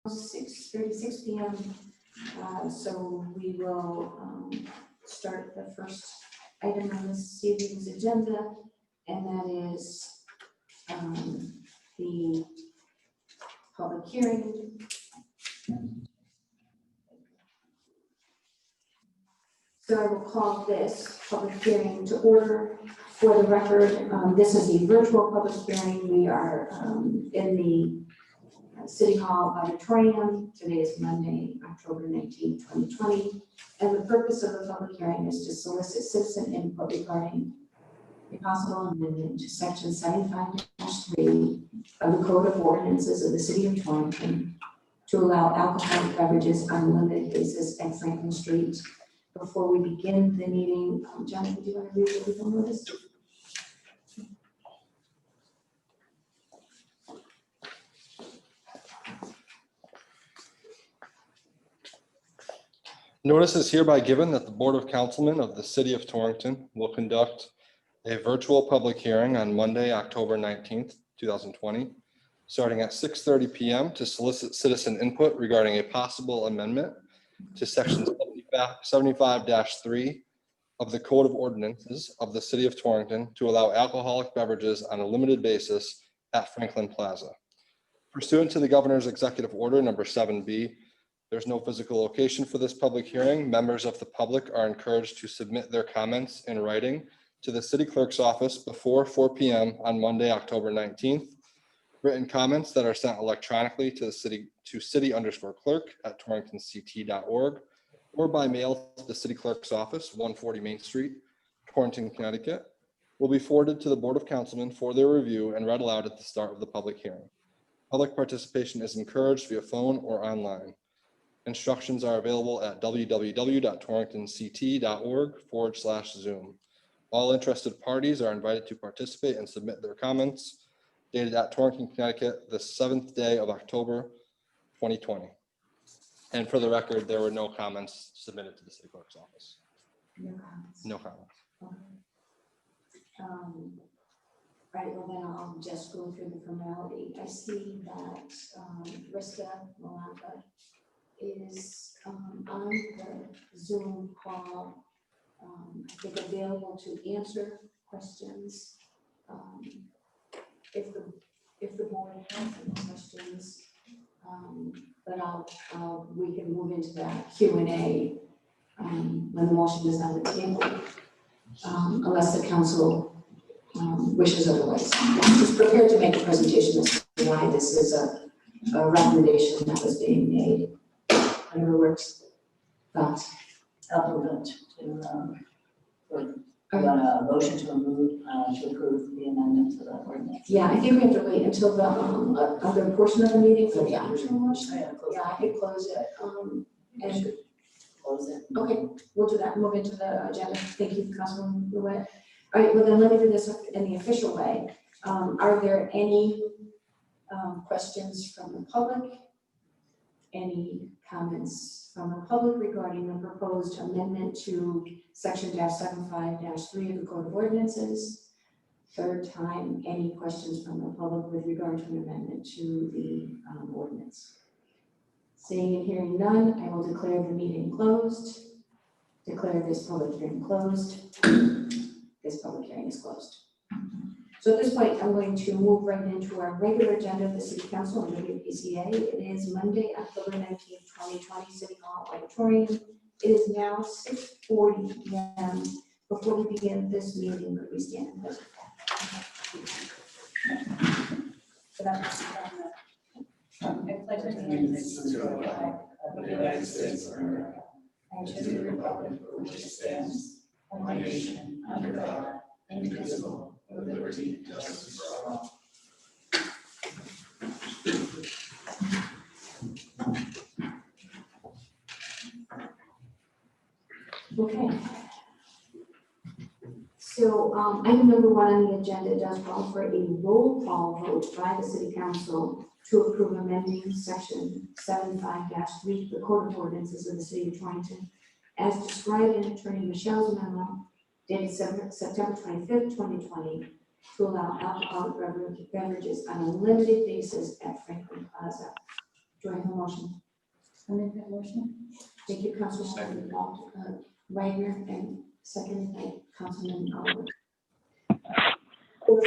6:36 p.m. So we will start the first item on this evening's agenda, and that is the public hearing. So I will call this public hearing to order. For the record, this is a virtual public hearing. We are in the City Hall auditorium. Today is Monday, October 19, 2020. And the purpose of the public hearing is to solicit citizen input regarding a possible amendment to section 75-3 of the Code of Ordinances of the City of Torrington to allow alcoholic beverages on a limited basis at Franklin Street. Before we begin the meeting, Jonathan, do you want to read the legal notice? Notice is hereby given that the Board of Councilmen of the City of Torrington will conduct a virtual public hearing on Monday, October 19th, 2020, starting at 6:30 p.m. to solicit citizen input regarding a possible amendment to section 75-3 of the Code of Ordinances of the City of Torrington to allow alcoholic beverages on a limited basis at Franklin Plaza. Pursuant to the Governor's Executive Order number 7B, there's no physical location for this public hearing. Members of the public are encouraged to submit their comments in writing to the City Clerk's office before 4 p.m. on Monday, October 19th. Written comments that are sent electronically to the city_clerk@torringtonct.org or by mail to the City Clerk's office, 140 Main Street, Torrington, Connecticut, will be forwarded to the Board of Councilmen for their review and read aloud at the start of the public hearing. Public participation is encouraged via phone or online. Instructions are available at www.torringtonct.org/Zoom. All interested parties are invited to participate and submit their comments. Dated at Torrington, Connecticut, the 7th day of October, 2020. And for the record, there were no comments submitted to the City Clerk's office. No comments. No comments. Okay. Right, well then I'll just go through the formality. I see that Rista Malaka is on the Zoom call, I think available to answer questions. If the board has any questions, but we can move into that Q&A when the motion is on the table, unless the council wishes otherwise. I'm just prepared to make a presentation as to why this is a recommendation that was being made. Whatever works. Thoughts? I'll move it to, you want a motion to approve the amendment to the ordinance? Yeah, I think we have to wait until the other portion of the meeting for the actual motion. Yeah, Yeah, I could close it. And close it. okay, we'll do that. Move into the agenda. Thank you, Councilwoman Lewitt. All right, well then let me do this in the official way. Are there any questions from the public? Any comments from the public regarding the proposed amendment to section -75-3 of the Code of Ordinances? Third time, any questions from the public with regard to an amendment to the ordinance? Seeing and hearing none, I will declare the meeting closed. Declare this public hearing closed. This public hearing is closed. So at this point, I'm going to move right into our regular agenda of the City Council and WPCA. It is Monday, October 19th, 2020, City Hall Auditorium. It is now 6:40 p.m. Before we begin this meeting, could we stand and pledge I pledge allegiance to the flag of the United States of America and to the republic for which it stands, one nation, under God, indivisible, with liberty and justice for all. Okay. So item number 1 on the agenda does call for a roll call vote by the City Council to approve amending section 75-3 of the Code of Ordinances of the City of Torrington as described in Attorney Michelle's memo dated September 25th, 2020 to allow alcoholic beverages on a limited basis at Franklin Plaza. Do I have a motion? I make that motion. Thank you, Councilwoman Wagner, and seconded by Councilman Oliver. Or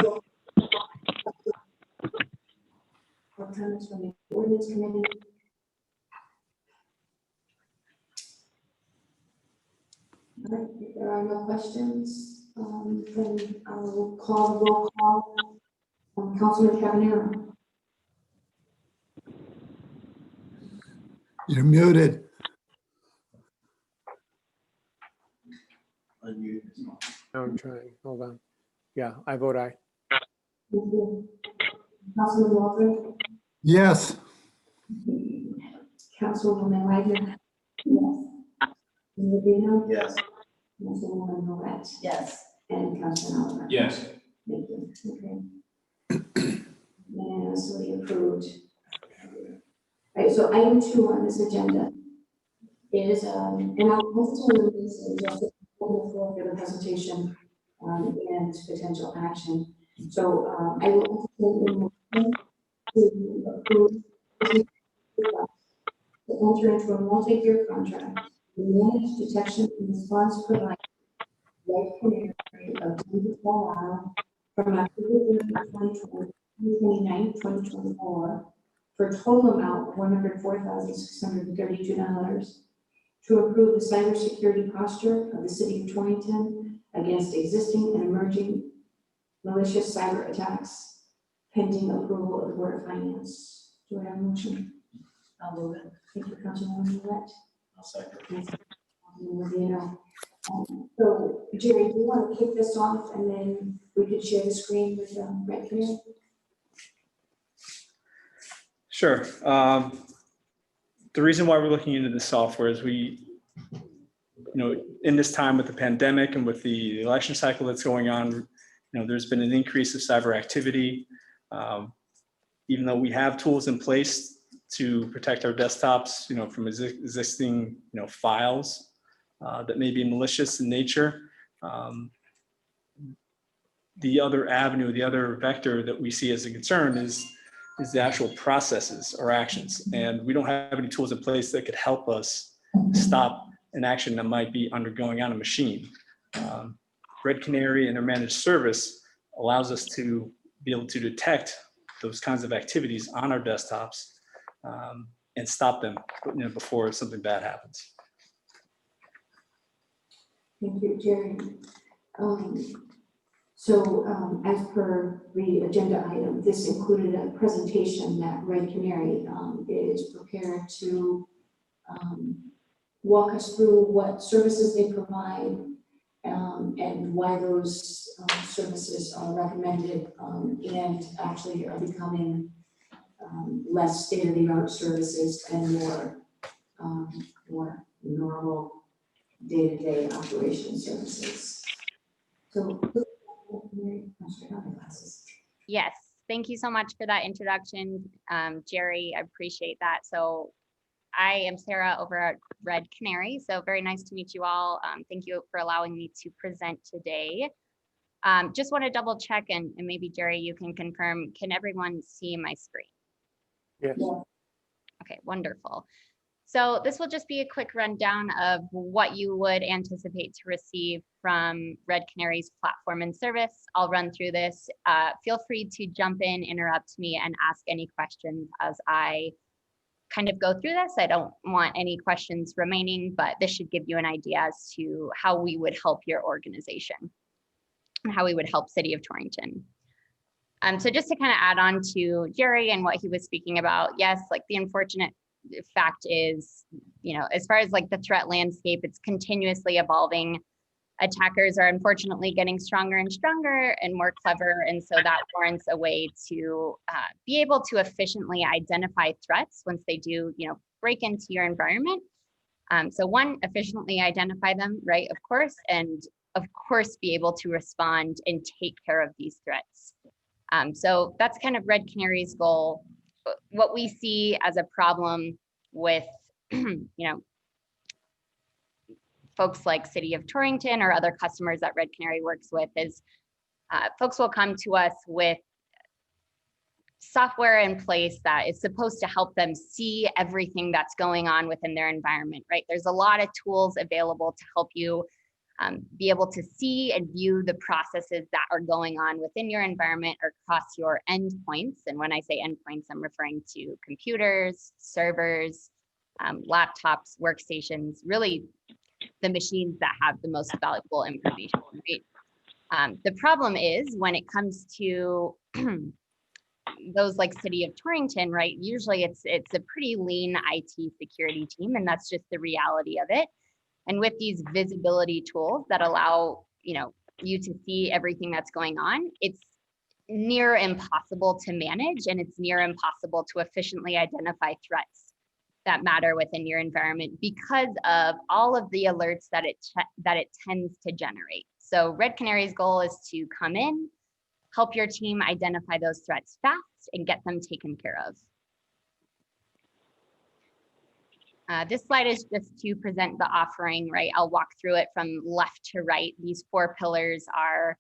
comments from the ordinance committee? All right, if there are no questions, then I will call the roll call. Councilman Cavanero. You're muted. No, I'm trying. Hold on. Yeah, I vote aye. Thank you. Councilman Walter. Yes. Councilwoman Wagner. Yes. Rubino. Yes. Councilwoman Moret. Yes. And Councilman Oliver. Yes. Thank you. Okay. Unanimously approved. All right, so item 2 on this agenda is, and I'll hesitate this just for the presentation and potential action. So I will entertain a motion to approve to enter into a multi-year contract to manage detection and response provider Red Canary of 24 from October 29, 2024 for a total amount of $104,632 to improve the cybersecurity posture of the city of Torrington against existing and emerging malicious cyber attacks, pending approval of the Board of Finance. Do I have a motion? I'll move it. Thank you, Councilwoman Willett. I'll second. Councilwoman Rubino. So, Jerry, do you want to kick this off and then we could share the screen with Red Canary? Sure. The reason why we're looking into this software is in this time with the pandemic and with the election cycle that's going on, there's been an increase of cyber activity. Even though we have tools in place to protect our desktops, from existing, files that may be malicious in nature. The other avenue, the other vector that we see as a concern is the actual processes or actions. And we don't have any tools in place that could help us stop an action that might be undergoing on a machine. Red Canary and their managed service allows us to be able to detect those kinds of activities on our desktops and stop them before something bad happens. Thank you, Jerry. As per the agenda item, this included a presentation that Red Canary is prepared to walk us through what services they provide and why those services are recommended and actually are becoming less state-of-the-art services and more normal day-to-day operation services. So, yes, thank you so much for that introduction, Jerry. I appreciate that. So I am Sarah over at Red Canary. So very nice to meet you all. Thank you for allowing me to present today. Just want to double check and maybe Jerry, you can confirm, can everyone see my screen? Yes. Yeah. Okay, wonderful. So this will just be a quick rundown of what you would anticipate to receive from Red Canary's platform and service. I'll run through this. Feel free to jump in, interrupt me, and ask any questions as I kind of go through this. I don't want any questions remaining, but this should give you an idea as to how we would help your organization and how we would help City of Torrington. So just to kind of add on to Jerry and what he was speaking about, yes, like the unfortunate fact is, as far as like the threat landscape, it's continuously evolving. Attackers are unfortunately getting stronger and stronger and more clever. And so that warrants a way to be able to efficiently identify threats once they do, break into your environment. So one, efficiently identify them, right, of course, and of course, be able to respond and take care of these threats. So that's kind of Red Canary's goal. What we see as a problem with, folks like City of Torrington or other customers that Red Canary works with is folks will come to us with software in place that is supposed to help them see everything that's going on within their environment, right? There's a lot of tools available to help you be able to see and view the processes that are going on within your environment or across your endpoints. And when I say endpoints, I'm referring to computers, servers, laptops, workstations, really the machines that have the most valuable information, right? The problem is when it comes to those like City of Torrington, right? Usually it's a pretty lean IT security team, and that's just the reality of it. And with these visibility tools that allow, you to see everything that's going on, it's near impossible to manage, and it's near impossible to efficiently identify threats that matter within your environment because of all of the alerts that it tends to generate. So Red Canary's goal is to come in, help your team identify those threats fast and get them taken care of. This slide is just to present the offering, right? I'll walk through it from left to right. These 4 pillars are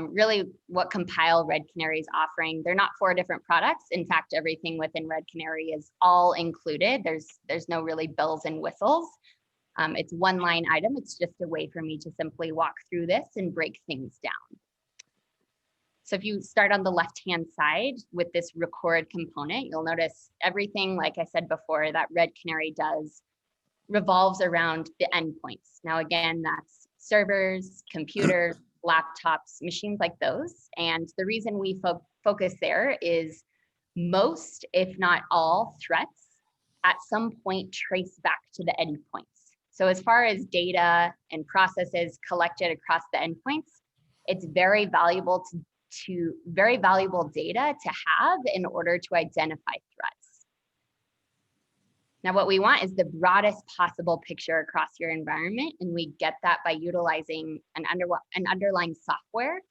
really what compile Red Canary's offering. They're not 4 different products. In fact, everything within Red Canary is all included. There's no really bells and whistles. It's one line item. It's just a way for me to simply walk through this and break things down. So if you start on the left-hand side with this record component, you'll notice everything, like I said before, that Red Canary does revolves around the endpoints. Now, again, that's servers, computers, laptops, machines like those. And the reason we focus there is most, if not all, threats at some point trace back to the endpoints. So as far as data and processes collected across the endpoints, it's very valuable very valuable data to have in order to identify threats. Now, what we want is the broadest possible picture across your environment, and we get that by utilizing an underlying software.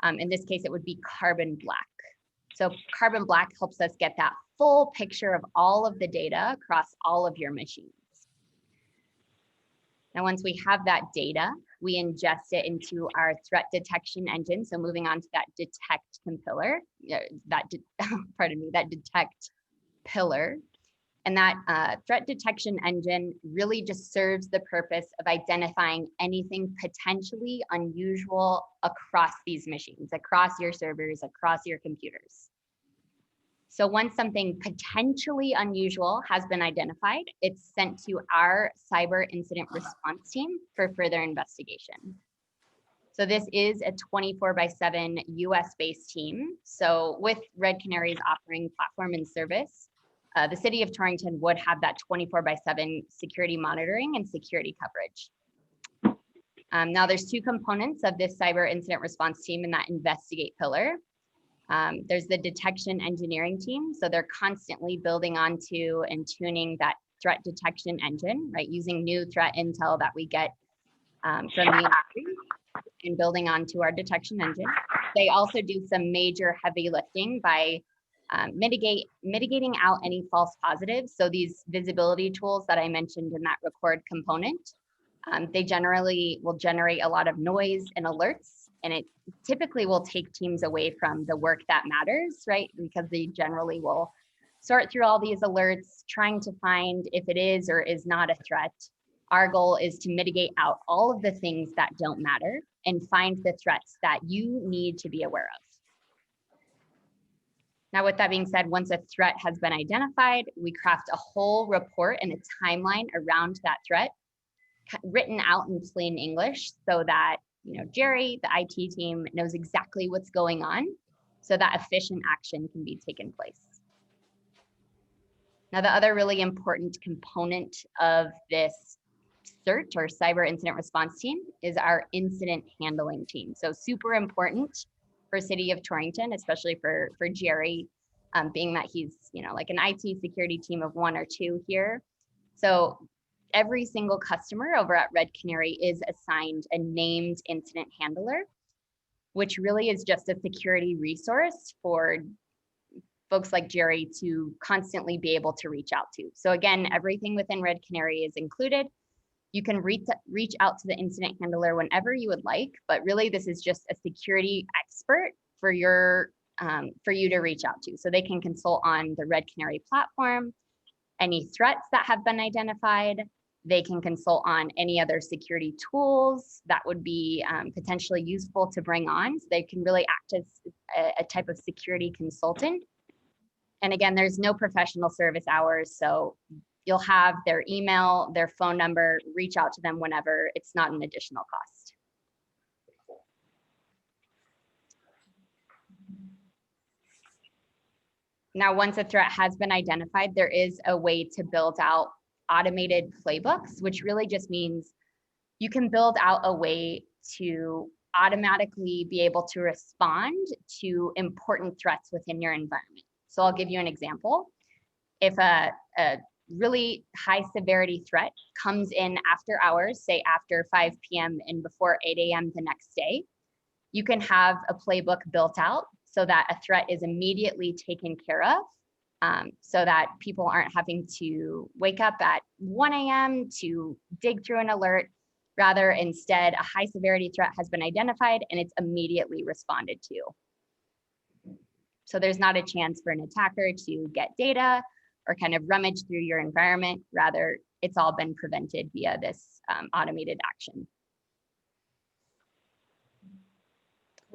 In this case, it would be Carbon Black. So Carbon Black helps us get that full picture of all of the data across all of your machines. Now, once we have that data, we ingest it into our threat detection engine. So moving on to that detect pillar, that detect pillar. And that threat detection engine really just serves the purpose of identifying anything potentially unusual across these machines, across your servers, across your computers. So once something potentially unusual has been identified, it's sent to our cyber incident response team for further investigation. So this is a 24/7 US-based team. So with Red Canary's offering platform and service, the City of Torrington would have that 24/7 security monitoring and security coverage. Now there's 2 components of this cyber incident response team in that investigate pillar. There's the detection engineering team. So they're constantly building onto and tuning that threat detection engine, right? Using new threat intel that we get from the industry and building onto our detection engine. They also do some major heavy lifting by mitigating out any false positives. So these visibility tools that I mentioned in that record component, they generally will generate a lot of noise and alerts. And it typically will take teams away from the work that matters, right? Because they generally will sort through all these alerts, trying to find if it is or is not a threat. Our goal is to mitigate out all of the things that don't matter and find the threats that you need to be aware of. Now, with that being said, once a threat has been identified, we craft a whole report and a timeline around that threat, written out in plain English so that Jerry, the IT team, knows exactly what's going on so that efficient action can be taken place. Now, the other really important component of this CERT or Cyber Incident Response Team is our incident handling team. So super important for City of Torrington, especially for Jerry, being that he's like an IT security team of 1 or 2 here. So every single customer over at Red Canary is assigned a named incident handler, which really is just a security resource for folks like Jerry to constantly be able to reach out to. So again, everything within Red Canary is included. You can reach out to the incident handler whenever you would like, but really this is just a security expert for your for you to reach out to. So they can consult on the Red Canary platform, any threats that have been identified. They can consult on any other security tools that would be potentially useful to bring on. So they can really act as a type of security consultant. And again, there's no professional service hours. So you'll have their email, their phone number, reach out to them whenever. It's not an additional cost. Now, once a threat has been identified, there is a way to build out automated playbooks, which really just means you can build out a way to automatically be able to respond to important threats within your environment. So I'll give you an example. If a really high severity threat comes in after hours, say after 5 p.m. and before 8 a.m. the next day, you can have a playbook built out so that a threat is immediately taken care of, so that people aren't having to wake up at 1 a.m. to dig through an alert. Rather, instead, a high severity threat has been identified and it's immediately responded to. So there's not a chance for an attacker to get data or kind of rummage through your environment. Rather, it's all been prevented via this automated action.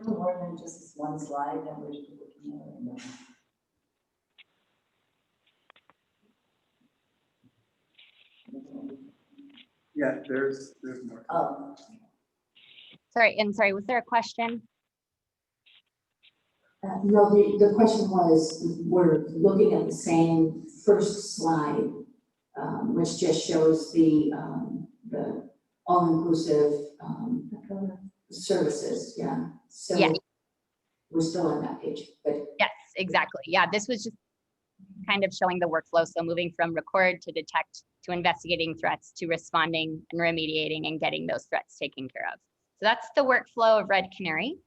More than just this one slide that we're looking at. Yeah, there's more. Oh, Sorry, was there a question? No, the question was, we're looking at the same first slide, which just shows the all-inclusive services, yeah. So Yeah. we're still on that page, but Yes, exactly. Yeah, this was just kind of showing the workflow. So moving from record to detect to investigating threats to responding and remediating and getting those threats taken care of. So that's the workflow of Red Canary.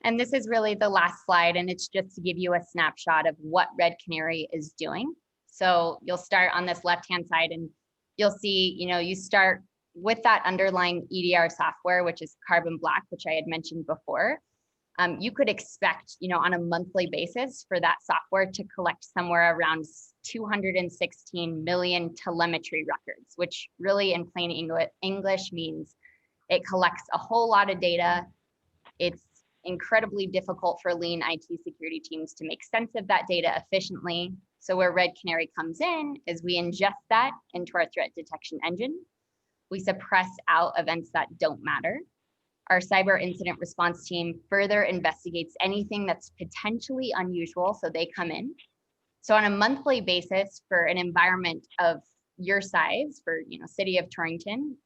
And this is really the last slide, and it's just to give you a snapshot of what Red Canary is doing. So you'll start on this left-hand side and you'll see, you start with that underlying EDR software, which is Carbon Black, which I had mentioned before. You could expect, on a monthly basis for that software to collect somewhere around 216 million telemetry records, which really in plain English means it collects a whole lot of data. It's incredibly difficult for lean IT security teams to make sense of that data efficiently. So where Red Canary comes in is we ingest that into our threat detection engine. We suppress out events that don't matter. Our cyber incident response team further investigates anything that's potentially unusual, so they come in. So on a monthly basis for an environment of your size, for city of Torrington,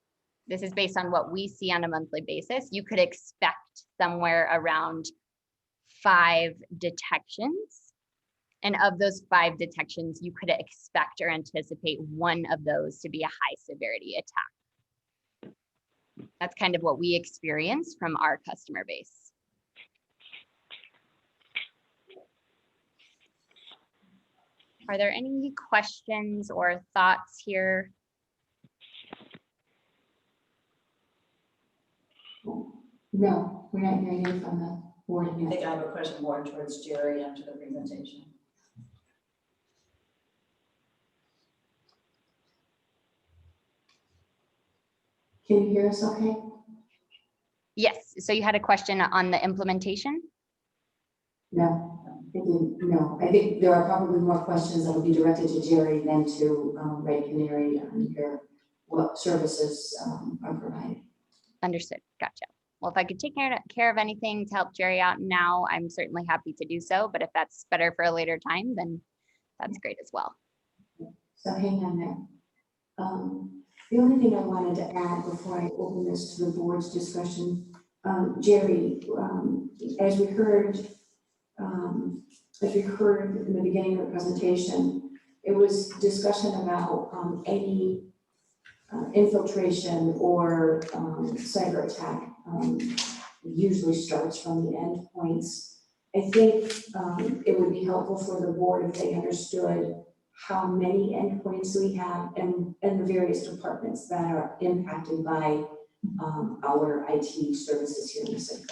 this is based on what we see on a monthly basis, you could expect somewhere around 5 detections. And of those 5 detections, you could expect or anticipate one of those to be a high severity attack. That's kind of what we experience from our customer base. Are there any questions or thoughts here? no, we're not hearing any from the board I yet. think I have a question more towards Jerry after the presentation. Can you hear us okay? Yes, so you had a question on the implementation? No, I think there are probably more questions that will be directed to Jerry than to Red Canary and hear what services are provided. Understood, gotcha. Well, if I could take care of anything to help Jerry out now, I'm certainly happy to do so. But if that's better for a later time, then that's great as well. So hang on there. The only thing I wanted to add before I open this to the board's discussion, Jerry, as we heard in the beginning of the presentation, it was discussion about any infiltration or cyber attack usually starts from the endpoints. I think it would be helpful for the board if they understood how many endpoints we have and the various departments that are impacted by our IT services here in the city.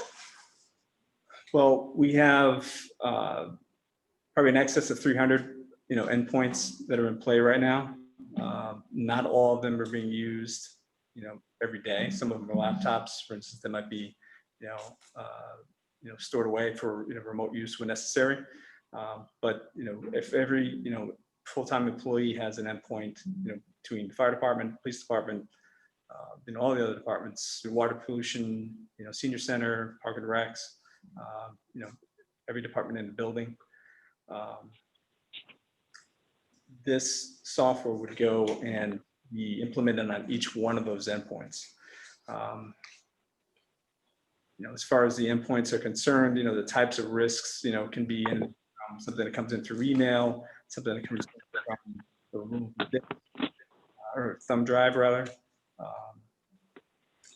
Well, we have probably in excess of 300, endpoints that are in play right now. Not all of them are being used, every day. Some of them are laptops, for instance, that might be, stored away for remote use when necessary. But if every full-time employee has an endpoint, between the fire department, police department, all the other departments, water pollution, senior center, park and recs, every department in the building. This software would go and be implemented on each one of those endpoints. As far as the endpoints are concerned, the types of risks, can be in something that comes in through email, something that comes from the or thumb drive rather.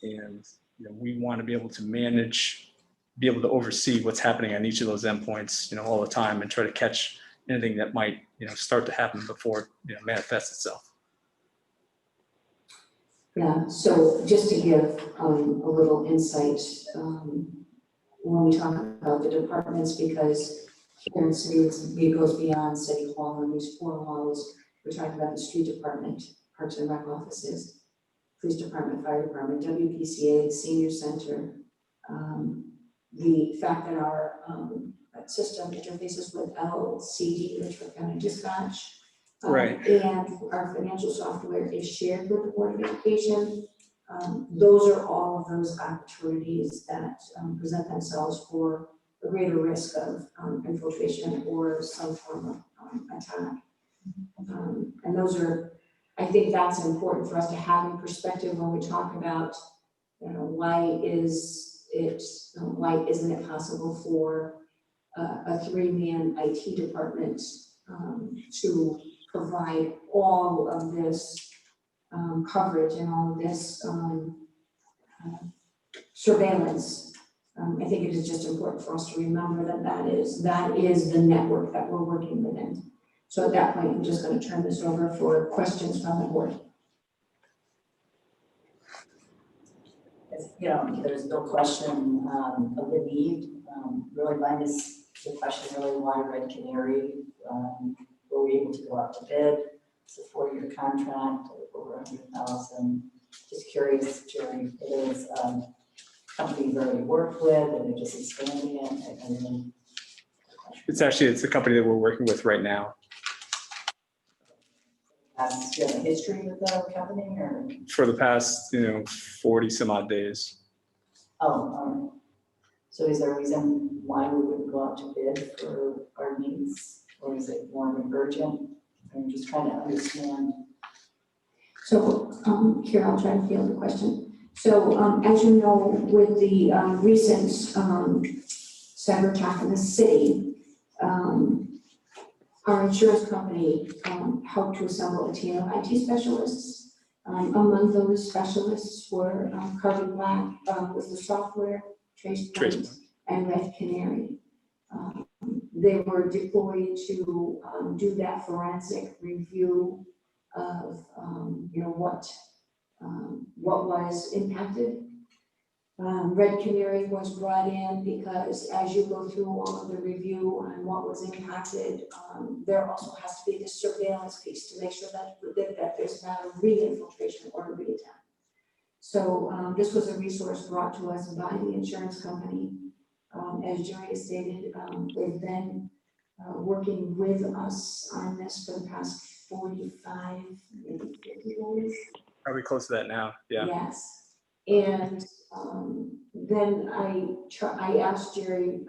And we want to be able to manage, be able to oversee what's happening on each of those endpoints, all the time, and try to catch anything that might, start to happen before it manifests itself. Yeah, so just to give a little insight, when we talk about the departments, because here in city, it goes beyond city hall and these four walls. We're talking about the street department, parks and rec offices, police department, fire department, WPCA, senior center. The fact that our system interfaces with LCD, which we're going to dispatch, Right. and our financial software is shared with the Board of Education. Those are all of those opportunities that present themselves for a greater risk of infiltration or some form of attack. And those are, I think that's important for us to have in perspective when we talk about, why isn't it possible for a three-man IT department to provide all of this coverage and all of this surveillance. I think it is just important for us to remember that is the network that we're working within. So at that point, I'm just going to turn this over for questions from the board. There's no question of the need. Really, mine is the question really why Red Canary? Were we able to go out to bid? It's a 4-year contract, over 100,000. Just curious, Jerry, it is a company you've already worked with, and they're just expanding it. It's a company that we're working with right now. Do you have a history with the company, or? For the past, 40 some odd days. Oh, so is there a reason why we wouldn't go out to bid for our needs, or is it more urgent? I'm just trying to understand. So here, I'll try to field the question. So as you know, with the recent cyber attack in the city, our insurance company helped to assemble a team of IT specialists. Among those specialists were Carbon Black with the software, Tracepoint, and Red Canary. They were deployed to do that forensic review of what was impacted. Red Canary was brought in because as you go through all of the review on what was impacted, there also has to be this surveillance piece to make sure that there's not a re-infiltration or a re-attack. So this was a resource brought to us by the insurance company. As Jerry stated, they've been working with us on this for the past 45, maybe 50 days. Probably close to that now. Yeah. Yes. And then I asked Jerry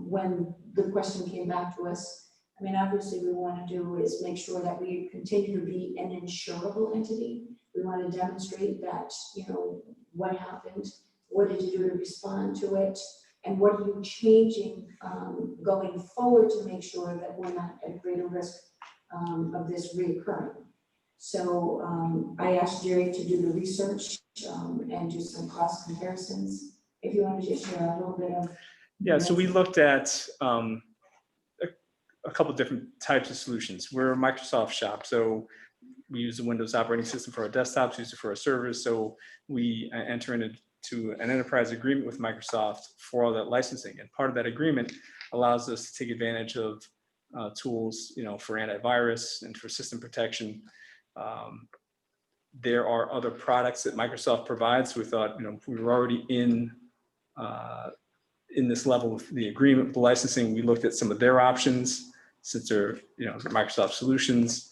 when the question came back to us. I mean, obviously, we want to do is make sure that we continue to be an insurable entity. We want to demonstrate that, what happened, what did you do to respond to it, and what are you changing going forward to make sure that we're not at greater risk of this reoccurring. So I asked Jerry to do the research and do some cost comparisons. If you want to just share a little bit of. Yeah, so we looked at a couple different types of solutions. We're a Microsoft shop, so we use the Windows operating system for our desktops, use it for our servers. So we enter into to an enterprise agreement with Microsoft for all that licensing. And part of that agreement allows us to take advantage of tools, for antivirus and for system protection. There are other products that Microsoft provides. We thought, we were already in this level of the agreement with the licensing. We looked at some of their options since they're, Microsoft solutions,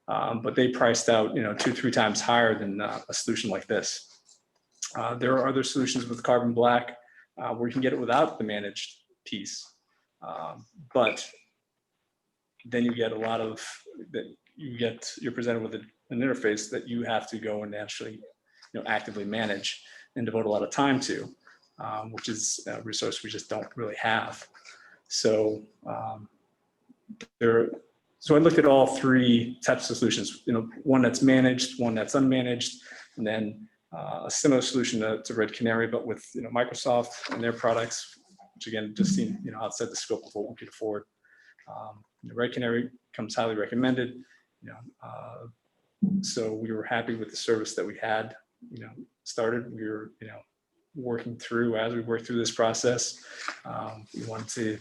but they priced out, 2-3 times higher than a solution like this. There are other solutions with Carbon Black where you can get it without the managed piece, but then you get a lot of that. You're presented with an interface that you have to go and actually, actively manage and devote a lot of time to, which is a resource we just don't really have. So so I looked at all 3 types of solutions. One that's managed, one that's unmanaged, and then a similar solution to Red Canary, but with Microsoft and their products, which again just seem outside the scope of what we could afford. Red Canary comes highly recommended. So we were happy with the service that we had, started. We were, working through, as we worked through this process, we wanted to,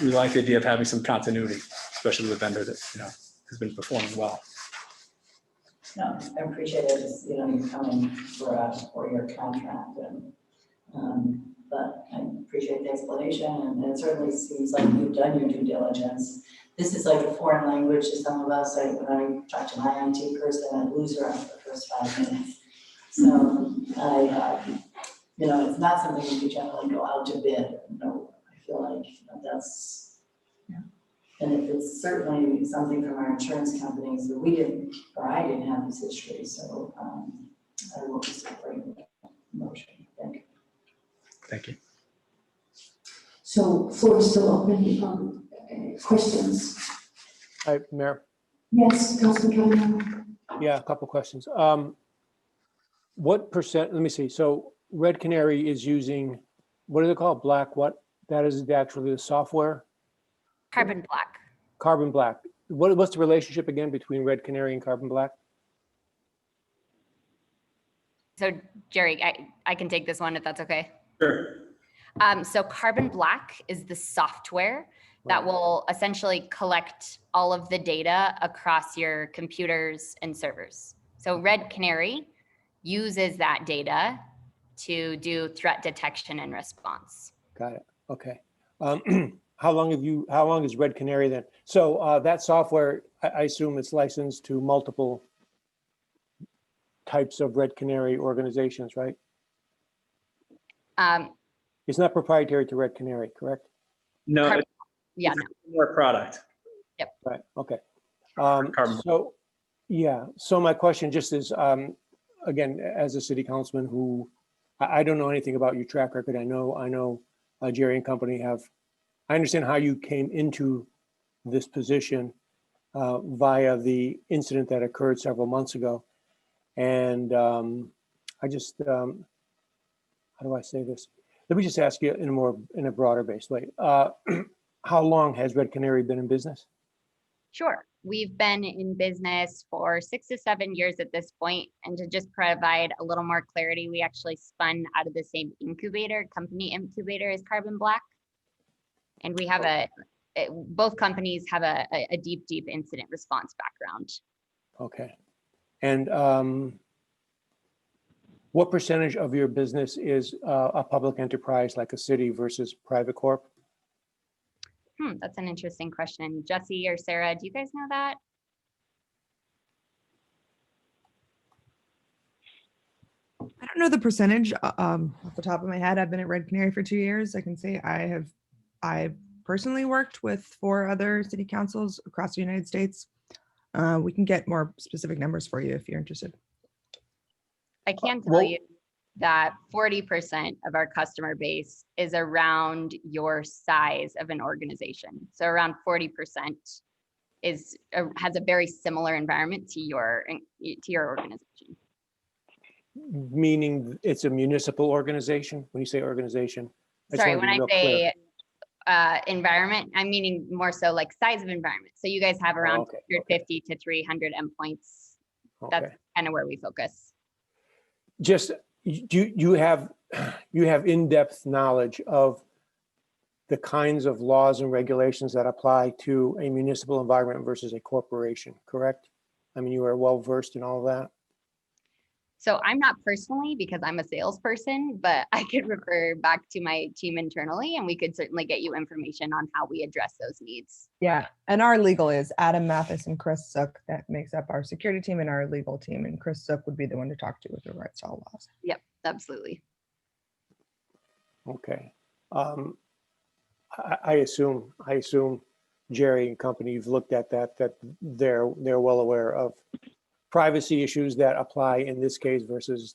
we like the idea of having some continuity, especially with a vendor that, has been performing well. No, I appreciate it. You coming for a 4-year contract, but I appreciate the explanation, and it certainly seems like you've done your due diligence. This is like a foreign language to some of us. When I talk to my IT person, I lose her after the first 5 minutes. So it's not something that you generally go out to bid. I feel like that's, and it's certainly something from our insurance companies that we didn't, or I didn't have this history. So I will be supporting the motion. Thank you. Thank you. So floor is still open. Questions? Hi, Mayor. Yes, Councilman Cavanagh. Yeah, a couple questions. What percent, let me see. So Red Canary is using, what do they call it? Black what? That is actually the software? Carbon Black. Carbon Black. What's the relationship again between Red Canary and Carbon Black? So Jerry, I can take this one if that's okay. Sure. So Carbon Black is the software that will essentially collect all of the data across your computers and servers. So Red Canary uses that data to do threat detection and response. Got it. Okay. How long is Red Canary then? So that software, I assume it's licensed to multiple types of Red Canary organizations, right? It's not proprietary to Red Canary, correct? No, Yeah, it's more product. Right, okay. Carbon. So, yeah, so my question just is, again, as a city councilman who, I don't know anything about your track record. I know Jerry and company I understand how you came into this position via the incident that occurred several months ago. And I just, how do I say this? Let me just ask you in a broader based way. How long has Red Canary been in business? sure. We've been in business for 6 to 7 years at this point. And to just provide a little more clarity, we actually spun out of the same company incubator as Carbon Black. And we have both companies have a deep incident response background. Okay. And what percentage of your business is a public enterprise like a city versus private corp? That's an interesting question. Jesse or Sarah, do you guys know that? I don't know the percentage off the top of my head. I've been at Red Canary for 2 years. I can say I personally worked with 4 other city councils across the United States. We can get more specific numbers for you if you're interested. I can tell you that 40% of our customer base is around your size of an organization. So around 40% has a very similar environment to your organization. Meaning it's a municipal organization? When you say organization? Sorry, when I say environment, I'm meaning more so like size of environment. So you guys have around 150 to 300 endpoints. That's kind of where we focus. Just, you have in-depth knowledge of the kinds of laws and regulations that apply to a municipal environment versus a corporation, correct? I mean, you are well versed in all of that. So I'm not personally, because I'm a salesperson, but I could refer back to my team internally and we could certainly get you information on how we address those needs. Yeah, and our legal is Adam Mathis and Chris Zook. That makes up our security team and our legal team. And Chris Zook would be the one to talk to with regards to all laws. Yep, absolutely. Okay. I assume Jerry and company, you've looked at that they're well aware of privacy issues that apply in this case versus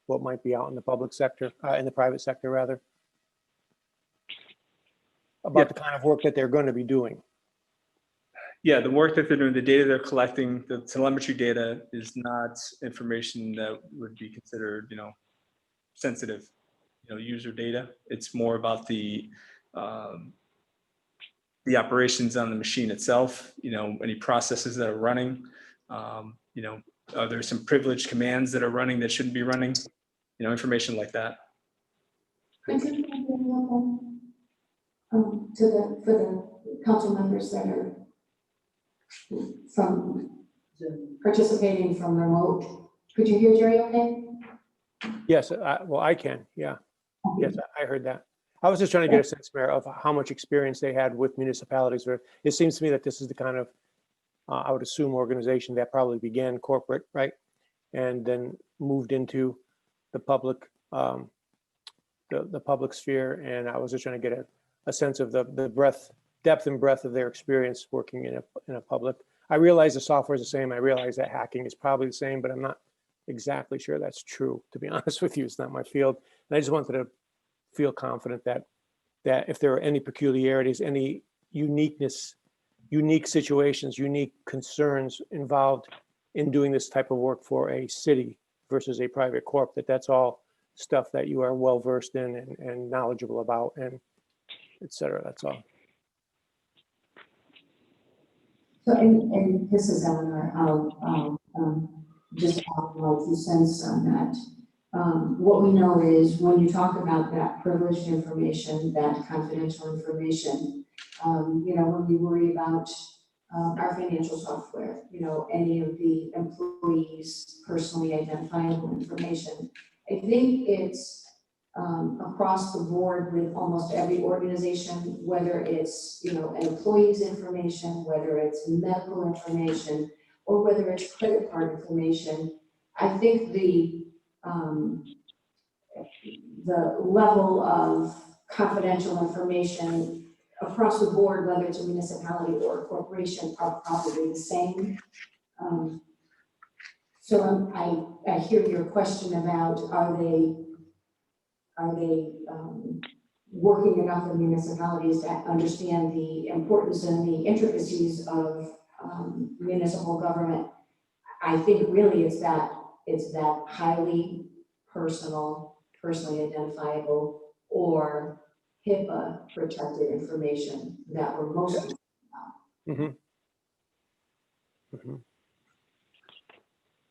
what might be out in the public sector, in the private sector rather, about the kind of work that they're going to be doing. Yeah, the work that they're doing, the data they're collecting, the telemetry data is not information that would be considered, sensitive, user data. It's more about the operations on the machine itself, any processes that are running, there's some privileged commands that are running that shouldn't be running, information like that. Is it available for the council members that are participating from remote? Could you hear Jerry okay? Yes, well, I can, yeah. Yes, I heard that. I was just trying to get a sense, Mayor, of how much experience they had with municipalities. It seems to me that this is the kind of, I would assume, organization that probably began corporate, right? And then moved into the public, the public sphere. And I was just trying to get a sense of the depth and breadth of their experience working in a public. I realize the software is the same. I realize that hacking is probably the same, but I'm not exactly sure that's true. To be honest with you, it's not my field. And I just wanted to feel confident that if there are any peculiarities, any unique situations, unique concerns involved in doing this type of work for a city versus a private corp, that's all stuff that you are well versed in and knowledgeable about, and et cetera. That's all. So, and this is Eleanor. I'll just have my 2 cents on that. What we know is when you talk about that privileged information, that confidential information, when we worry about our financial software, any of the employees' personally identifiable information, I think it's across the board with almost every organization, whether it's, an employee's information, whether it's medical information, or whether it's credit card information. I think the level of confidential information across the board, whether it's a municipality or a corporation, are probably the same. So I hear your question about are they working enough in municipalities to understand the importance and the intricacies of municipal government. I think really it's that highly personally identifiable or HIPAA protected information that we're most concerned about. Mm-hmm. Mm-hmm.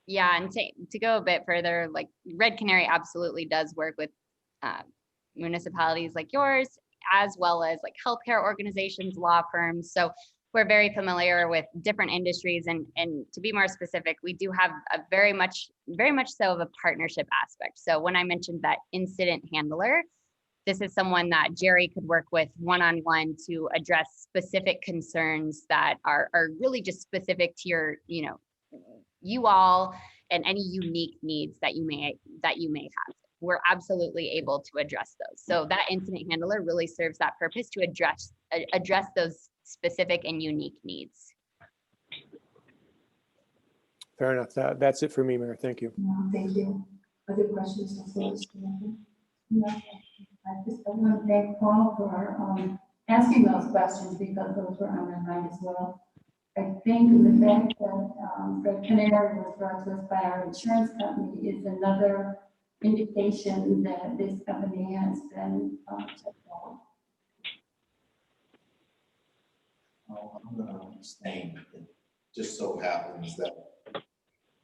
Yeah, and to go a bit further, like Red Canary absolutely does work with municipalities like yours, as well as like healthcare organizations, law firms. So we're very familiar with different industries, and to be more specific, we do have a very much so of a partnership aspect. So when I mentioned that incident handler, this is someone that Jerry could work with one-on-one to address specific concerns that are really just specific to your, you all and any unique needs that you may have. We're absolutely able to address those. So that incident handler really serves that purpose to address those specific and unique needs. Fair enough. That's it for me, Mayor. Thank you. No, thank you. Other questions? No, I just want to thank Paul for asking those questions, because those were on my mind as well. I think the fact that the Canary was brought to us by our insurance company is another indication that this company has been checked out. I'm going to abstain. It just so happens that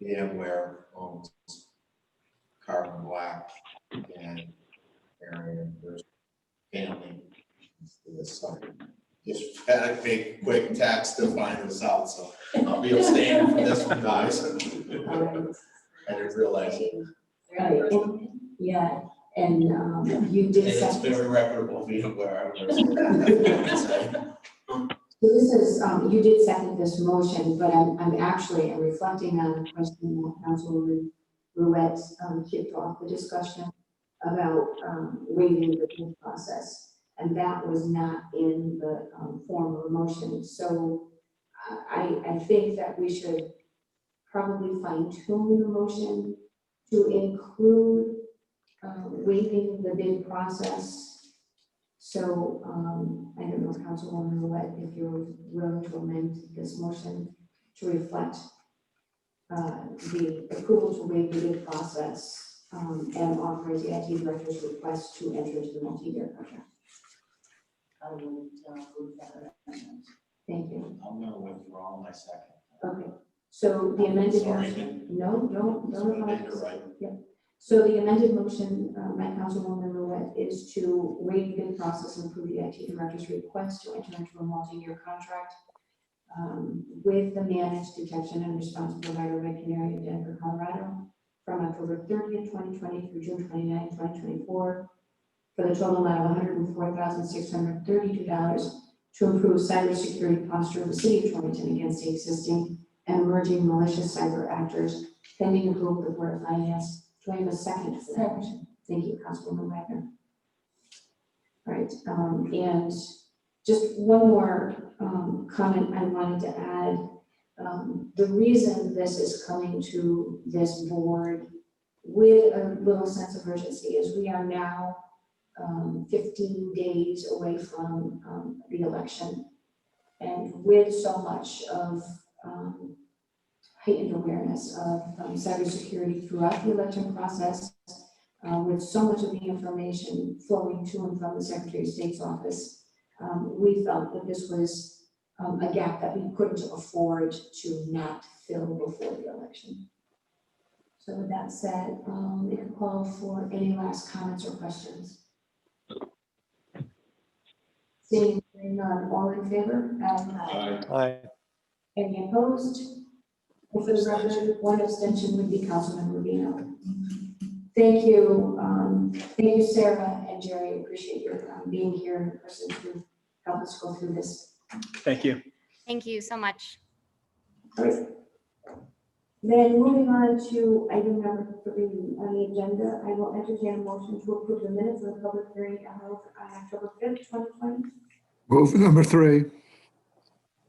VMware owns carbon black and there's family. So just had to make a quick text to find this out, so I'll be abstaining from this one, guys. All right. I didn't realize it. Right, and- yeah, and you did And it's second. very reputable being where I was. So this is, you did second this motion, but I'm actually reflecting on the question that Councilwoman Ruette kicked off the discussion about waiving the due process. And that was not in the form of a motion. So I think that we should probably fine tune the motion to include waiving the bid process. So I don't know, Councilwoman Ruette, if you're willing to amend this motion to reflect the approval to waive the bid process and authorize the IT director's request to enter into the multi-year contract. I would move that amendment. Thank you. I'm gonna withdraw my second. Okay, so the amended Sorry. motion, no, You're apologize. right. So the amended motion by Councilwoman Ruette is to waive the bid process and approve the IT director's request to enter into a multi-year contract with the managed detection and response provider Red Canary of Denver, Colorado, from October 30th, 2020 through June 29th, 2024, for the total amount of $104,632 to improve cybersecurity posture of the city of Torrington against the existing and emerging malicious cyber actors, pending approval of the Board of Finance. Do I have a second for that motion? Thank you, Councilwoman Wagner. All right, and just one more comment I wanted to add. The reason this is coming to this board with a little sense of urgency is we are now 15 days away from the election. And with so much of heightened awareness of cybersecurity throughout the election process, with so much of the information flowing to and from the Secretary of State's office, we felt that this was a gap that we couldn't afford to not fill before the election. So with that said, we can call for any last comments or questions. Seeing none, all in favor? Aye. Any opposed? For the record, one abstention would be Councilman Rubino. Thank you, Sarah and Jerry. Appreciate your being here in person to help us go through this. Thank you. Thank you so much. All right. Then moving on to item number 3 on the agenda, I will entertain a motion to approve the minutes of the public hearing held on October 5th, 2020. Move number 3.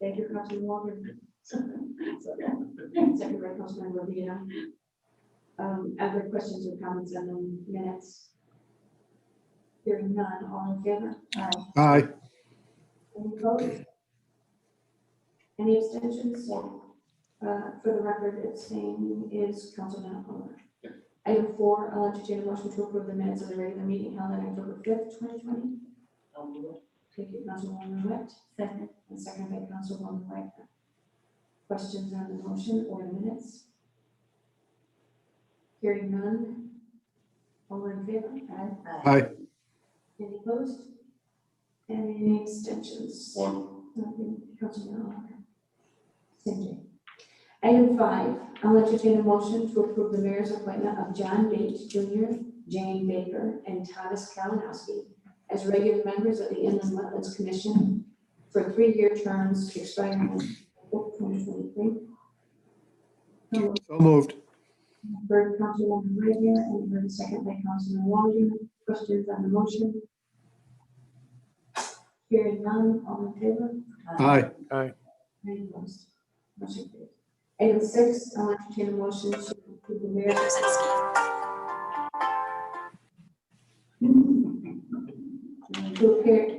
Thank you, Councilman Walker. Second by Councilman Rubino. Other questions or comments on the minutes? Hearing none, all in favor? Aye. Any opposed? Any abstentions? For the record, abstaining is Councilman Palmer. Item 4, I'll entertain a motion to approve the minutes of the regular meeting held on October 5th, 2020. I'll move it. Thank you, Councilwoman Ruette. Second. And second by Councilwoman Wagner. Questions on the motion or the minutes? Hearing none. All in favor? Aye. Any opposed? Any abstentions? One. Nothing. Councilman Walker. Cindy. Item 5, I'll entertain a motion to approve the mayor's appointment of John Bates Jr., Jane Baker, and Thomas Kalinowski as regular members of the Inland Wetlands Commission for 3-year terms expiring in 2023. So moved. Heard Councilwoman Wagner and heard second by Councilman Waldron. Questions on the motion? Hearing none, all in favor? Aye. Aye. Any opposed? Motion carries. Item 6, I'll entertain a motion to approve the mayor's.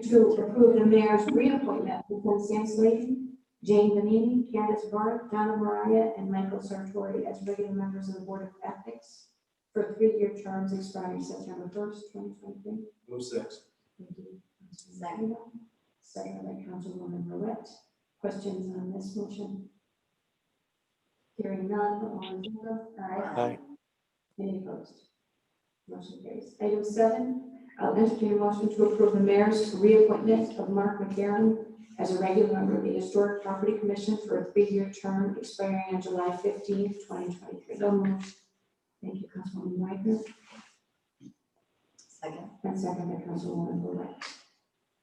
To approve the mayor's reappointment for Sam Slayton, Jane Vanini, Candace Barth, Donna Mariah, and Michael Sartori as regular members of the Board of Ethics for 3-year terms expiring September 1st, 2023. Move 6. Thank you. Second. Second by Councilwoman Ruette. Questions on this motion? Hearing none, all in favor? Aye. Any opposed? Motion carries. Item 7, I'll entertain a motion to approve the mayor's reappointment of Mark McGarren as a regular member of the Historic Property Commission for a 3-year term expiring on July 15th, 2023. So moved. Thank you, Councilwoman Wagner. Second. And second by Councilwoman Boyd.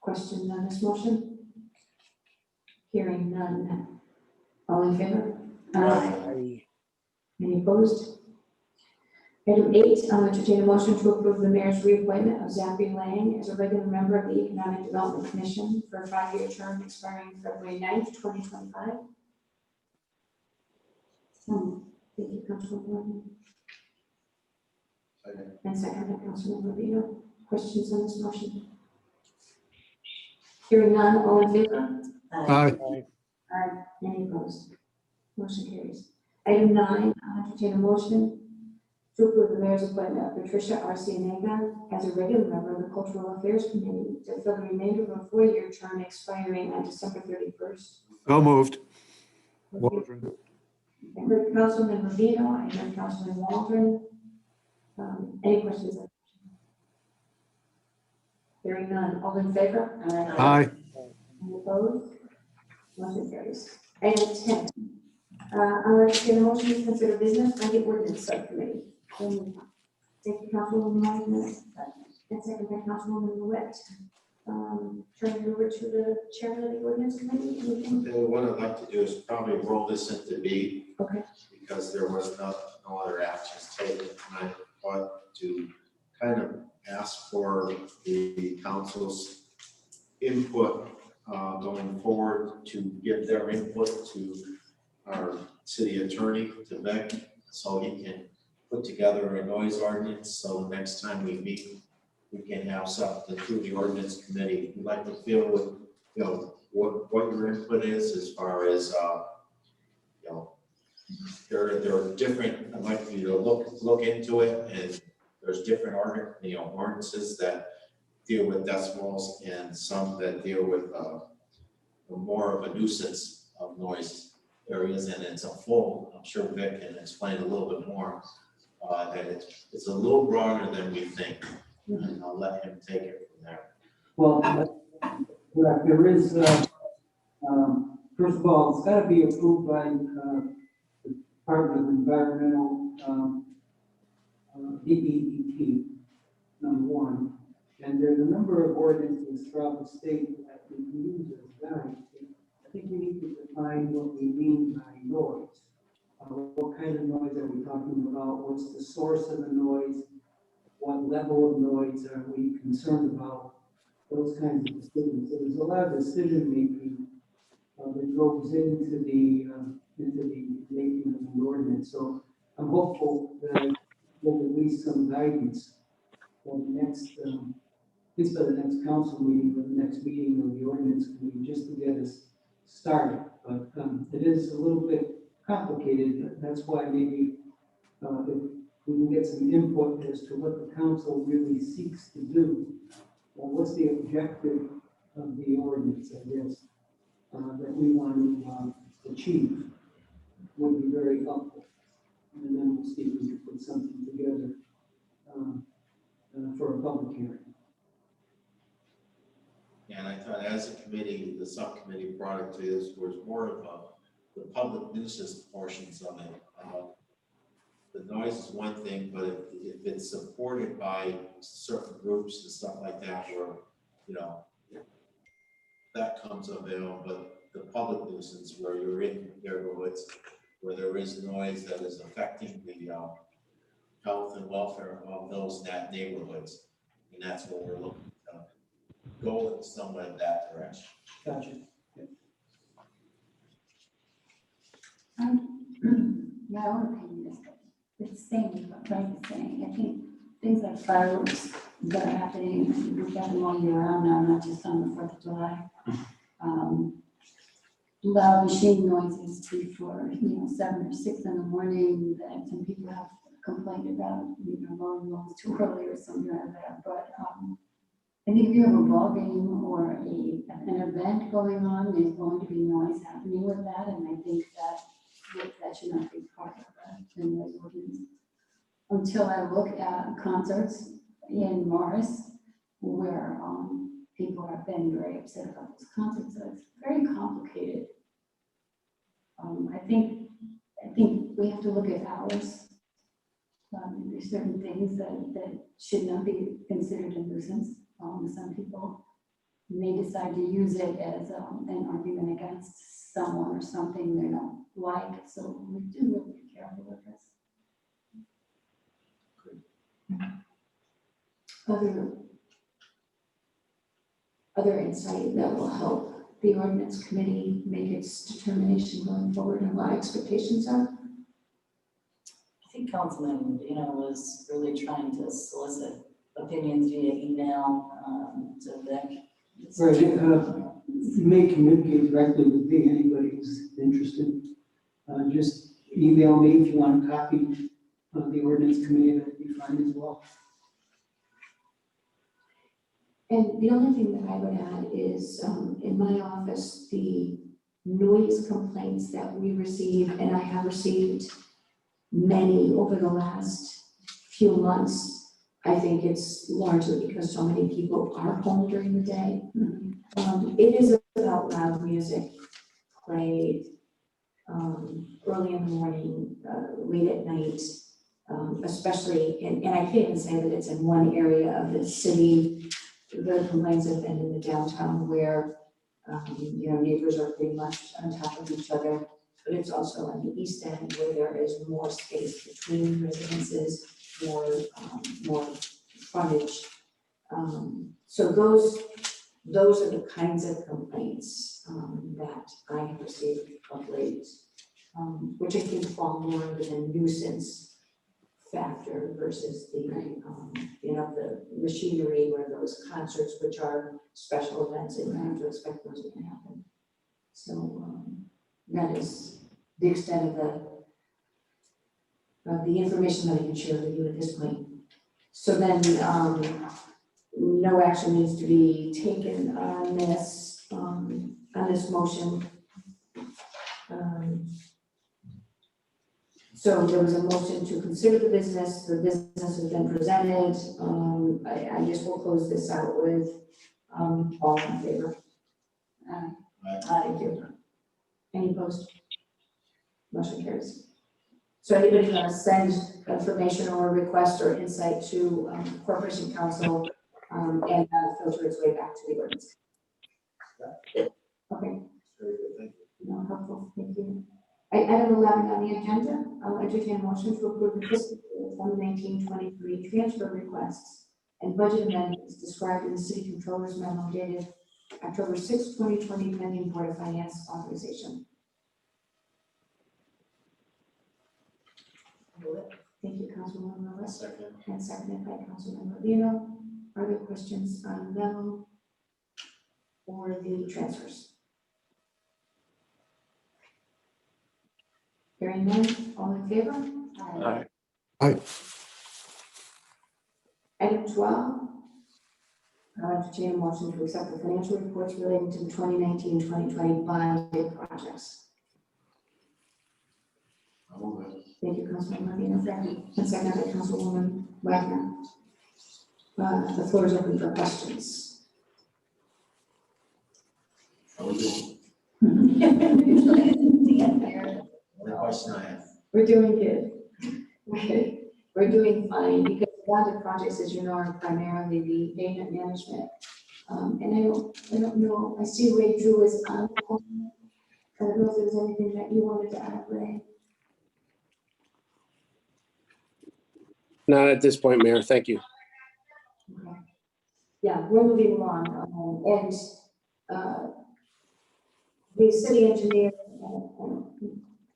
Questions on this motion? Hearing none. All in favor? Aye. Any opposed? Item 8, I'll entertain a motion to approve the mayor's reappointment of Zachary Lang as a regular member of the Economic Development Commission for a 5-year term expiring February 9th, 2025. Thank you, Councilwoman Gordon. And second by Councilwoman Rubio. Questions on this motion? Hearing none, all in favor? Aye. Aye. Any opposed? Motion carries. Item 9, I'll entertain a motion to approve the mayor's appointment of Patricia R. Cienega as a regular member of the Cultural Affairs Committee to fill the remainder of a 4-year term expiring on December 31st. So moved. I Waldron. heard Councilman Rubino, I heard Councilman Waldron. Any questions? Hearing none, all in favor? Aye. Any opposed? Motion carries. Item 10, I'll entertain a motion to consider business by the ordinance subcommittee. Thank you, Councilwoman Wagner. And second by Councilwoman Lewitt. Turn it over to the chairman of the ordinance committee. Anything? What I'd like to do is probably roll this into B. Okay. Because there was no other actions taken tonight, but to kind of ask for the council's input going forward, to give their input to our city attorney, to Beck, so he can put together a noise ordinance, so the next time we meet, we can have something through the ordinance committee. We'd like to feel with, what your input is as far as, there are different, I'd like you to look into it, and there's different ordinances that deal with decibels and some that deal with more of a nuisance of noise areas, and it's I'm sure Vic can explain a little bit more, that it's a little broader than we think, and I'll let him take it from there. Well, correct, there is, first of all, it's gotta be approved by, the Department of Environmental, DEP, number one. And there's a number of ordinances throughout the state that we can use as guides. I think we need to define what we mean by noise. What kind of noise are we talking about? What's the source of the noise? What level of noise are we concerned about? Those kinds of decisions. So there's a lot of decision making that goes into the making of the ordinance. So I'm hopeful that we'll at least some guidance for the next, at least by the next council meeting or the next meeting of the ordinance committee, just to get us started. But it is a little bit complicated. That's why maybe if we can get some input as to what the council really seeks to do. What's the objective of the ordinance, I guess, that we want to achieve would be very helpful. And then we'll see if we can put something together for a public hearing. And I thought as a committee, the subcommittee brought it to this was more of the public nuisance portions of it. The noise is one thing, but if it's supported by certain groups and stuff like that, where, that comes available, but the public nuisance where you're in neighborhoods where there is noise that is affecting the health and welfare of those neighborhoods. And that's what we're looking to go in somewhat in that direction. Gotcha. My own opinion is that it's the same as what Frank is saying. I think things like fireworks that are happening, we've got them all year round now, not just on the 4th of July. Loud machine noises before, 7 or 6 in the morning that some people have complained about, mowing lawns too early or something like that. But I think if you have a ball game or an event going on, there's going to be noise happening with that, and I think that should not be part of the noise ordinance. until I look at concerts in Morris where people have been very upset about those concerts. So it's very complicated. I think we have to look at ours. There's certain things that should not be considered a nuisance. Some people may decide to use it as an argument against someone or something they don't like. So we do really be careful with this. Other insight that will help the ordinance committee make its determination going forward and what expectations are? I think Councilman Medina was really trying to solicit opinions via email to Vic. Right, you may communicate directly with me, anybody who's interested. Just email me if you want a copy of the ordinance committee, that'd be fine as well. And the only thing that I would add is, in my office, the noise complaints that we receive, and I have received many over the last few months. I think it's largely because so many people are home during the day. It is about loud music played early in the morning, late at night, especially, and I can't even say that it's in one area of the city. The complaints have been in the downtown where, neighbors are pretty much on top of each other, but it's also on the east end where there is more space between residences, more frontage. So those are the kinds of complaints that I have received of late, which I think fall more under the nuisance factor versus the, the machinery or those concerts, which are special events, and you have to expect those to happen. So that is the extent of the information that I can share with you at this point. So then, no action needs to be taken on this motion. So there was a motion to consider the business has been presented. I just will close this out with, all in favor. Thank you. Any opposed? Motion carries. So anybody want to send information or request or insight to Corporation Council and filter its way back to the ordinance? Okay. Very good, thank you. No, helpful, thank you. Item 11 on the agenda, I'll entertain a motion to approve the fiscal year 2019-23 transfer requests and budget amendments described in the city controller's memo dated October 6, 2020, pending Board of Finance authorization. Thank you, Councilwoman Lewis. Second. And seconded by Councilman Levino. Are there questions on the memo or the transfers? Hearing none, all in favor? Aye. Aye. Item 12, I'll entertain a motion to accept the financial reports relating to the 2019-2020 bonded projects. I'll move it. Thank you, Councilman Martino. And seconded by Councilwoman Wagner. The floor is open for questions. How we doing? Only question I have. We're doing good. Okay. We're doing fine because bonded projects, as you know, are primarily the payment management. And I don't know, I see Ray Drew is on. I don't know if there's anything that you wanted to add, Ray. Not at this point, Mayor. Thank you. Okay. Yeah, we're moving along, the city engineer,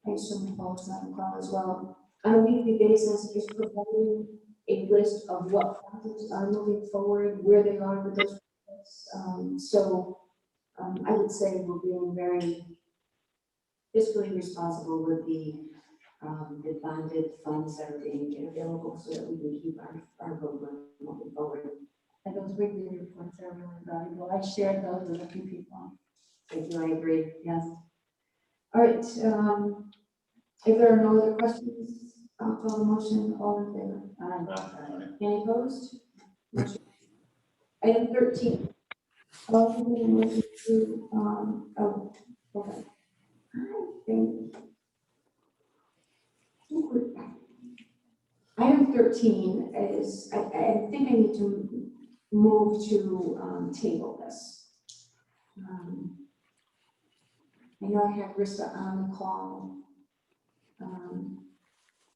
I assume Paul's on the call as well, on a weekly basis is providing a list of what projects are moving forward, where they are with those projects. I would say we're being very fiscally responsible with the bonded funds that are being made available so that we can keep our program moving forward. And those weekly reports are really valuable. I shared those with a few people. Thank you, I agree, yes. All right, if there are no other questions, I'll call the motion, all in favor? Aye. Any opposed? Motion- Item 13. All in favor, motion to, oh, okay. Item 13 is, I think I need to move to table this. I know I had Rista on the call.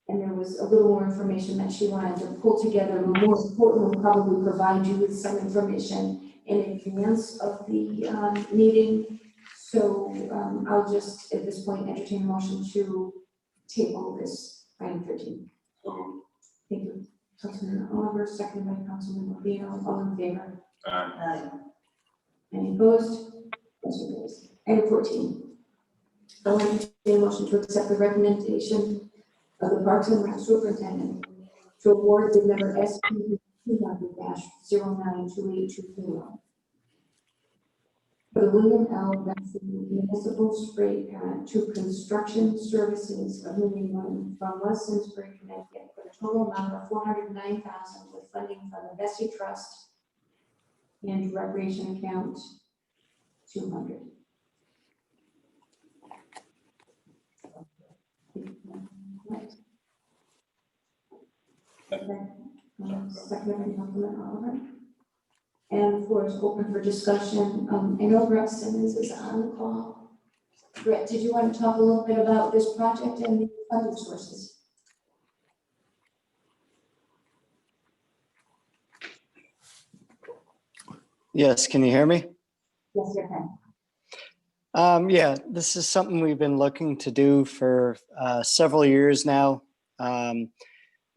And there was a little more information that she wanted to pull together, but more importantly, probably provide you with some information in advance of the meeting. So I'll just, at this point, entertain a motion to table this item 13. Thank you. Councilman Oliver, seconded by Councilman Rubino, all in favor? Aye. Any opposed? Motion carries. Item 14. I'll entertain a motion to accept the recommendation of the Parks and Rec Superintendent to award the number SP 200-092820 for the William L. Benson Municipal Spray Pad to Construction Services of New England from West Simsbury, Connecticut, for a total amount of $409,000 with funding from the Bessie Trust and Recreation Account 200. Second by Councilman Oliver. And the floor is open for discussion. I know Brett Simmons is on the call. Brett, did you want to talk a little bit about this project and the funding sources? Yes, can you hear me? Yes, you can. Yeah, this is something we've been looking to do for several years now.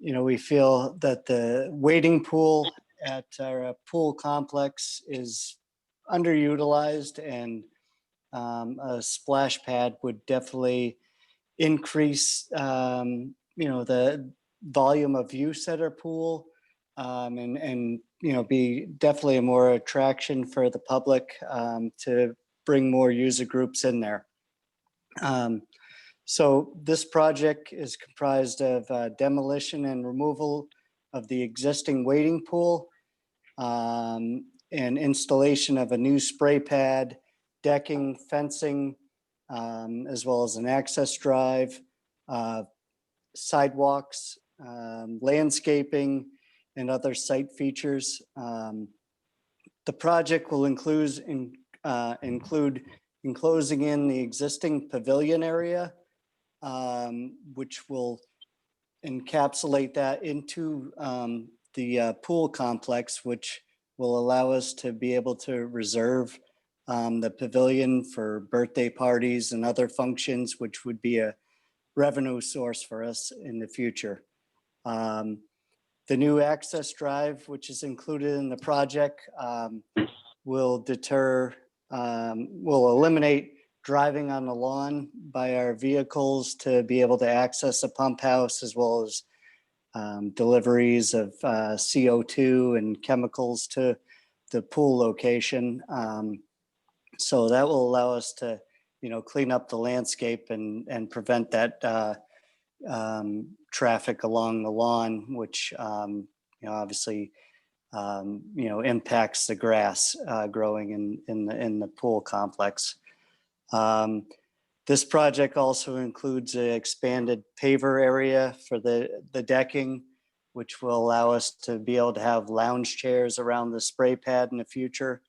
We feel that the wading pool at our pool complex is underutilized, and a splash pad would definitely increase, the volume of use at our pool, and be definitely a more attraction for the public to bring more user groups in there. So this project is comprised of demolition and removal of the existing wading pool, and installation of a new spray pad, decking, fencing, as well as an access drive, sidewalks, landscaping, and other site features. The project will include enclosing in the existing pavilion area, which will encapsulate that into the pool complex, which will allow us to be able to reserve the pavilion for birthday parties and other functions, which would be a revenue source for us in the future. The new access drive, which is included in the project, will eliminate driving on the lawn by our vehicles to be able to access a pump house, as well as deliveries of CO2 and chemicals to the pool location. So that will allow us to, clean up the landscape and prevent that traffic along the lawn, which obviously impacts the grass growing in the pool complex. This project also includes an expanded paver area for the decking, which will allow us to be able to have lounge chairs around the spray pad in the future,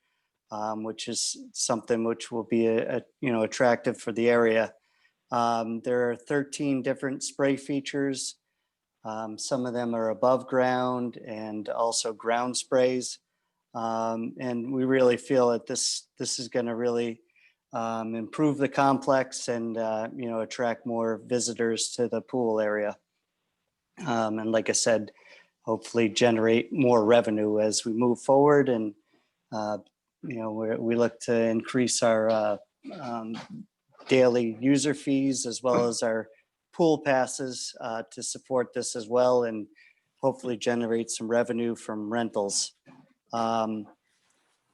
which is something which will be attractive for the area. There are 13 different spray features. Some of them are above ground and also ground sprays. And we really feel that this is going to really improve the complex and attract more visitors to the pool area. And like I said, hopefully generate more revenue as we move forward. And we look to increase our daily user fees as well as our pool passes to support this as well, and hopefully generate some revenue from rentals.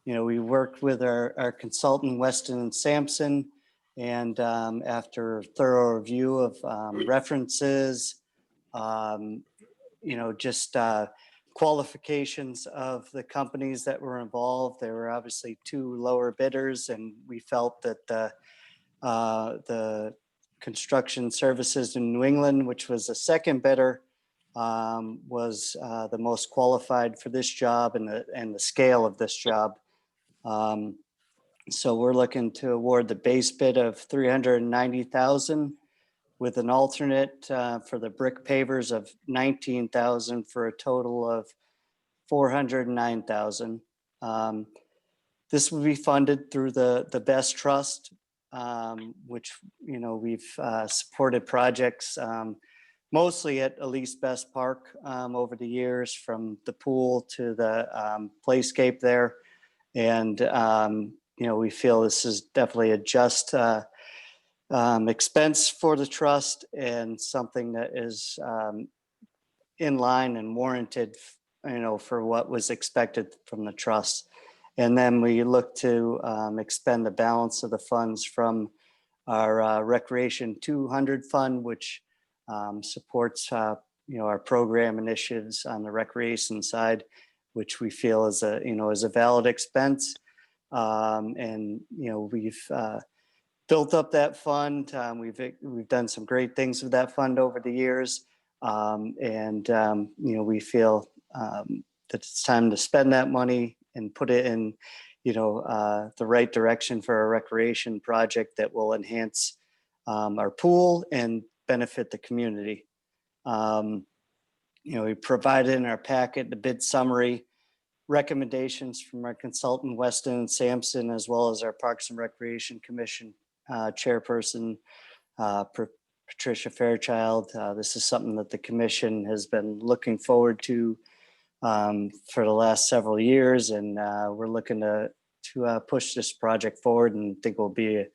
We worked with our consultant, Weston and Sampson, and after a thorough review of references, just qualifications of the companies that were involved. There were obviously 2 lower bidders, and we felt that the construction services in New England, which was the second bidder, was the most qualified for this job and the scale of this job. So we're looking to award the base bid of $390,000 with an alternate for the brick pavers of $19,000 for a total of $409,000. This will be funded through the Best Trust, which we've supported projects mostly at Elise Best Park over the years, from the pool to the playscape there. And, we feel this is definitely a just expense for the trust and something that is in line and warranted, for what was expected from the trust. And then we look to expend the balance of the funds from our Recreation 200 fund, which supports our program initiatives on the recreation side, which we feel is a valid expense. We've built up that fund. We've done some great things with that fund over the years, we feel that it's time to spend that money and put it in the right direction for a recreation project that will enhance our pool and benefit the community. We provided in our packet the bid summary, recommendations from our consultant Weston and Sampson, as well as our Parks and Recreation Commission chairperson Patricia Fairchild. This is something that the commission has been looking forward to for the last several years, and we're looking to push this project forward, and think will be a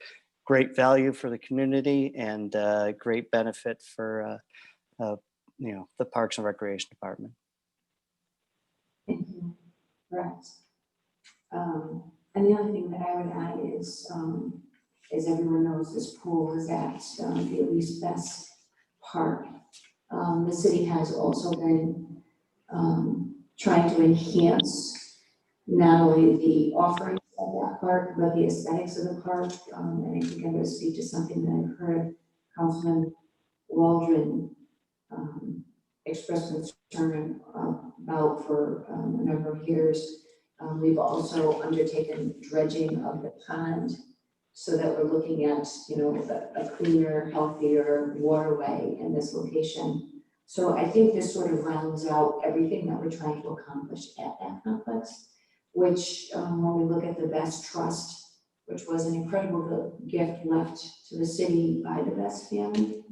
great value for the community and a great benefit for the Parks and Recreation Department. Thank you. Right. And the other thing that I would add is, as everyone knows, this pool is at the Elise Best Park. The city has also been trying to enhance not only the offerings of that park, but the aesthetics of the park. And I think I'm going to speak to something that I've heard Councilman Waldron expressed concern about for a number of years. We've also undertaken dredging of the pond so that we're looking at, a cleaner, healthier waterway in this location. So I think this sort of rounds out everything that we're trying to accomplish at that complex, which when we look at the Best Trust, which was an incredible gift left to the city by the Best family,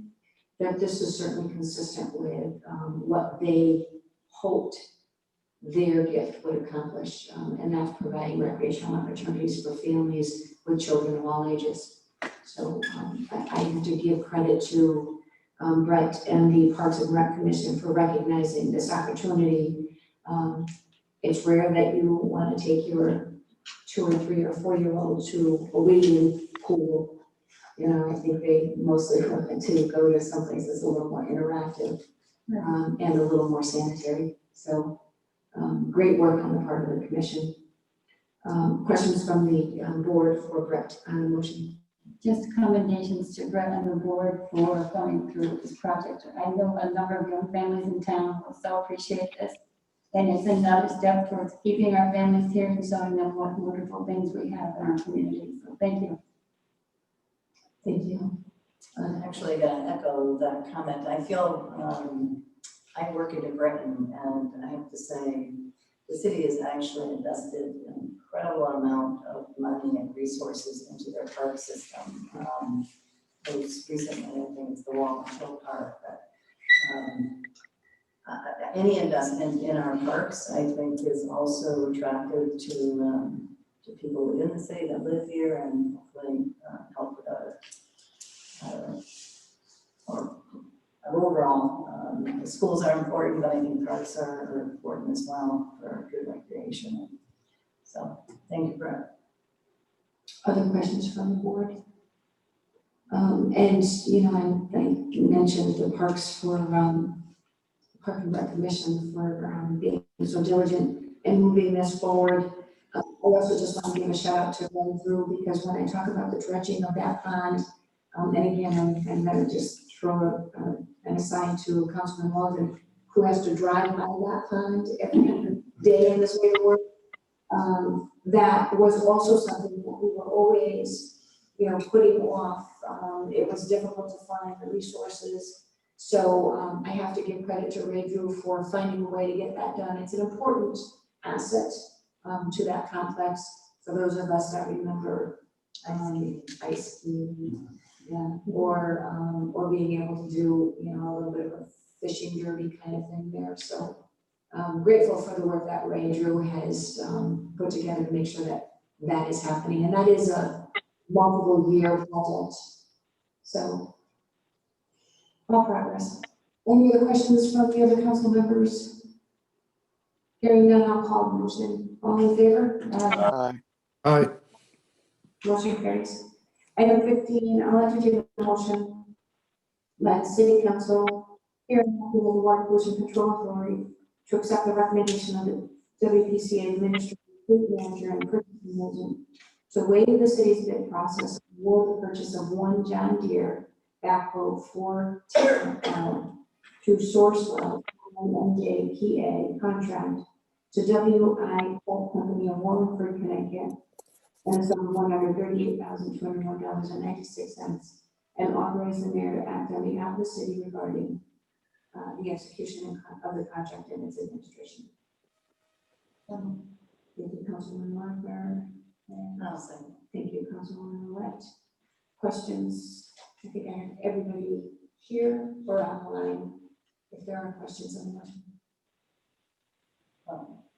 that this is certainly consistent with what they hoped their gift would accomplish, and that's providing recreational opportunities for families with children of all ages. So I have to give credit to Brett and the Parks and Rec Commission for recognizing this opportunity. It's rare that you want to take your 2 or 3 or 4-year-old to a wading pool. I think they mostly want to go to someplace that's a little more interactive and a little more sanitary. So great work on the part of the commission. Questions from the board for Brett on the motion? Just commendations to Brett and the board for going through this project. I know a number of young families in town will so appreciate this. And it's another step towards keeping our families here and showing them what wonderful things we have in our community. So thank you. Thank you. I'm actually going to echo that comment. I feel I work in Britain, and I have to say the city has actually invested an incredible amount of money and resources into their park system. Most recently, I think it's the Walnut Hill Park. But any investment in our parks, I think, is also attractive to people within the city that live here, and hopefully help with our overall. The schools are important, but I think parks are important as well for good recreation. So thank you, Brett. Other questions from the board? I mentioned the parks for Park and Rec Commission for being so diligent in moving this forward. I also just want to give a shout out to Glenn Drew, because when I talk about the dredging of that pond, and again, I'm going to just throw an aside to Councilman Waldron, who has to drive by that pond every day in this way to work. That was also something that we were always, putting off. It was difficult to find the resources. So I have to give credit to Ray Drew for finding a way to get that done. It's an important asset to that complex. For those of us that remember ice skiing, or being able to do, a little bit of a fishing derby kind of thing there. So grateful for the work that Ray Drew has put together to make sure that that is happening. And that is a multiple year project. So all progress. Any other questions from the other council members? Hearing none, I'll call the motion. All in favor? Aye. Aye. Motion carries. Item 15, I'll entertain a motion that City Council, here in the Water Pollution Control Authority, to accept the recommendation of the WPCA Administrative Manager and Purchasing Agent to waive the city's bid process for the purchase of one John Deere backhoe for to Sourcewell NJPA contract to WI Coal Company of Wallingford, Connecticut, and it's on $138,201.96, and authorize the mayor to act on behalf of the city regarding the execution of the contract and its administration. Thank you, Councilwoman Marker. Thank you, Councilwoman Willett. Questions? I think I have everybody here or online. If there are questions on the motion.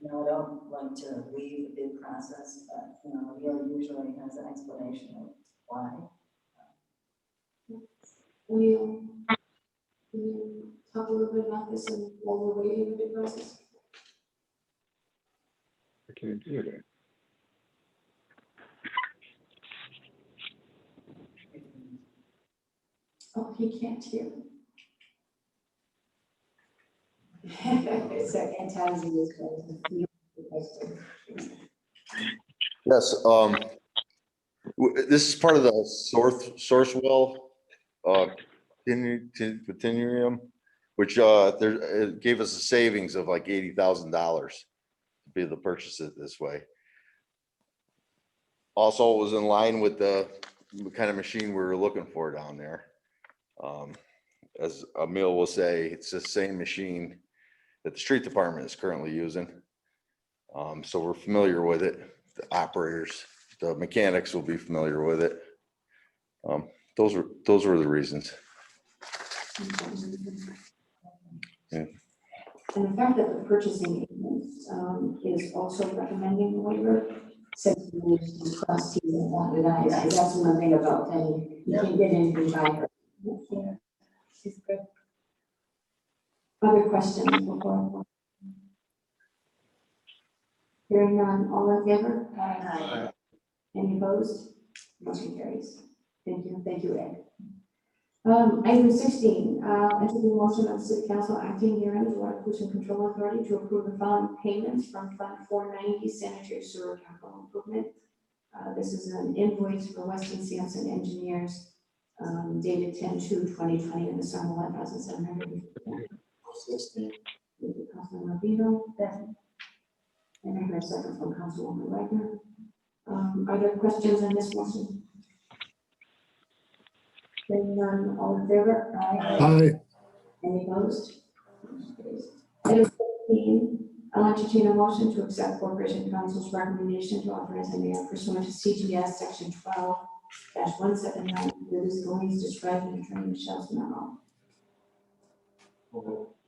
No, I don't like to leave the bid process, but, Neil usually has an explanation of why. Will you talk a little bit about this and while we're waiting the bid process? I can't hear that. Oh, he can't hear. So anti-Z is going. Yes, this is part of the Sourcewell continuum, which it gave us a savings of like $80,000 to be able to purchase it this way. Also, it was in line with the kind of machine we were looking for down there. As Emil will say, it's the same machine that the street department is currently using. So we're familiar with it. The operators, the mechanics will be familiar with it. Those were the reasons. Yeah. And the fact that the purchasing agent is also recommending the waiver, since we need to cross T's and dotted I's, because that's one thing about Penny, you can't get anything by her. Yeah, she's good. Other questions before? Hearing none, all in favor? Aye. Any opposed? Motion carries. Thank you, Ed. Item 16, enter the motion of the City Council acting here as Water Pollution Control Authority to approve the following payments from Fund 490 Sanitary Sewer Capital Improvement. This is an invoice for Weston Sampson Engineers dated 10/2/2020 in the sum of $1,700. 16. Thank you, Councilman Rubino. And I heard a second from Councilwoman Wagner. Are there questions on this motion? Hearing none, all in favor? Aye. Any opposed? Item 15, I'll entertain a motion to accept Corporation Council's recommendation to authorize the mayor pursuant to CGS Section 12-179 for the disclosures described in Attorney Michelle's memo.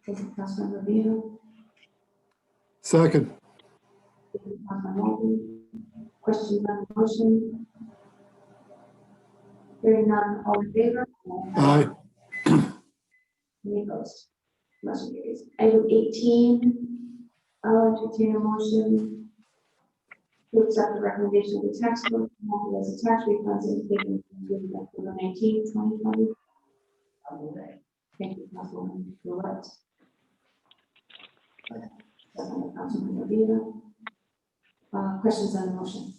Thank you, Councilman Rubino. Second. Thank you, Councilman Walden. Questions on the motion? Hearing none, all in favor? Aye. Any opposed? Motion carries. Item 18, I'll entertain a motion to accept the recommendation of the tax court to authorize the tax refunds indicated in October 19, 2020. Thank you, Councilwoman Willett. Second by Councilman Rubino. Questions on the motion?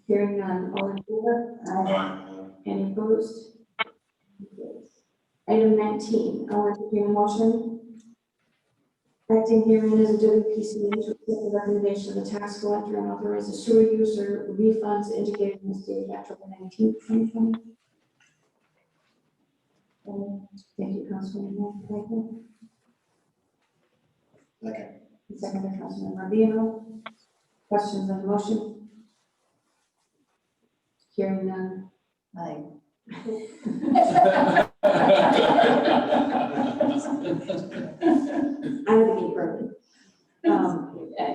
Hearing none, all in favor? Aye. Any opposed? Item 19, I'll entertain a motion. Acting herein as a WPCA to accept the recommendation of the tax collector and authorize the sewer user refunds indicated in the state of October 19th, 2020. Thank you, Councilman Franklin. Second. Second by Councilman Rubino. Questions on the motion? Hearing none. Aye. I'm the gate early.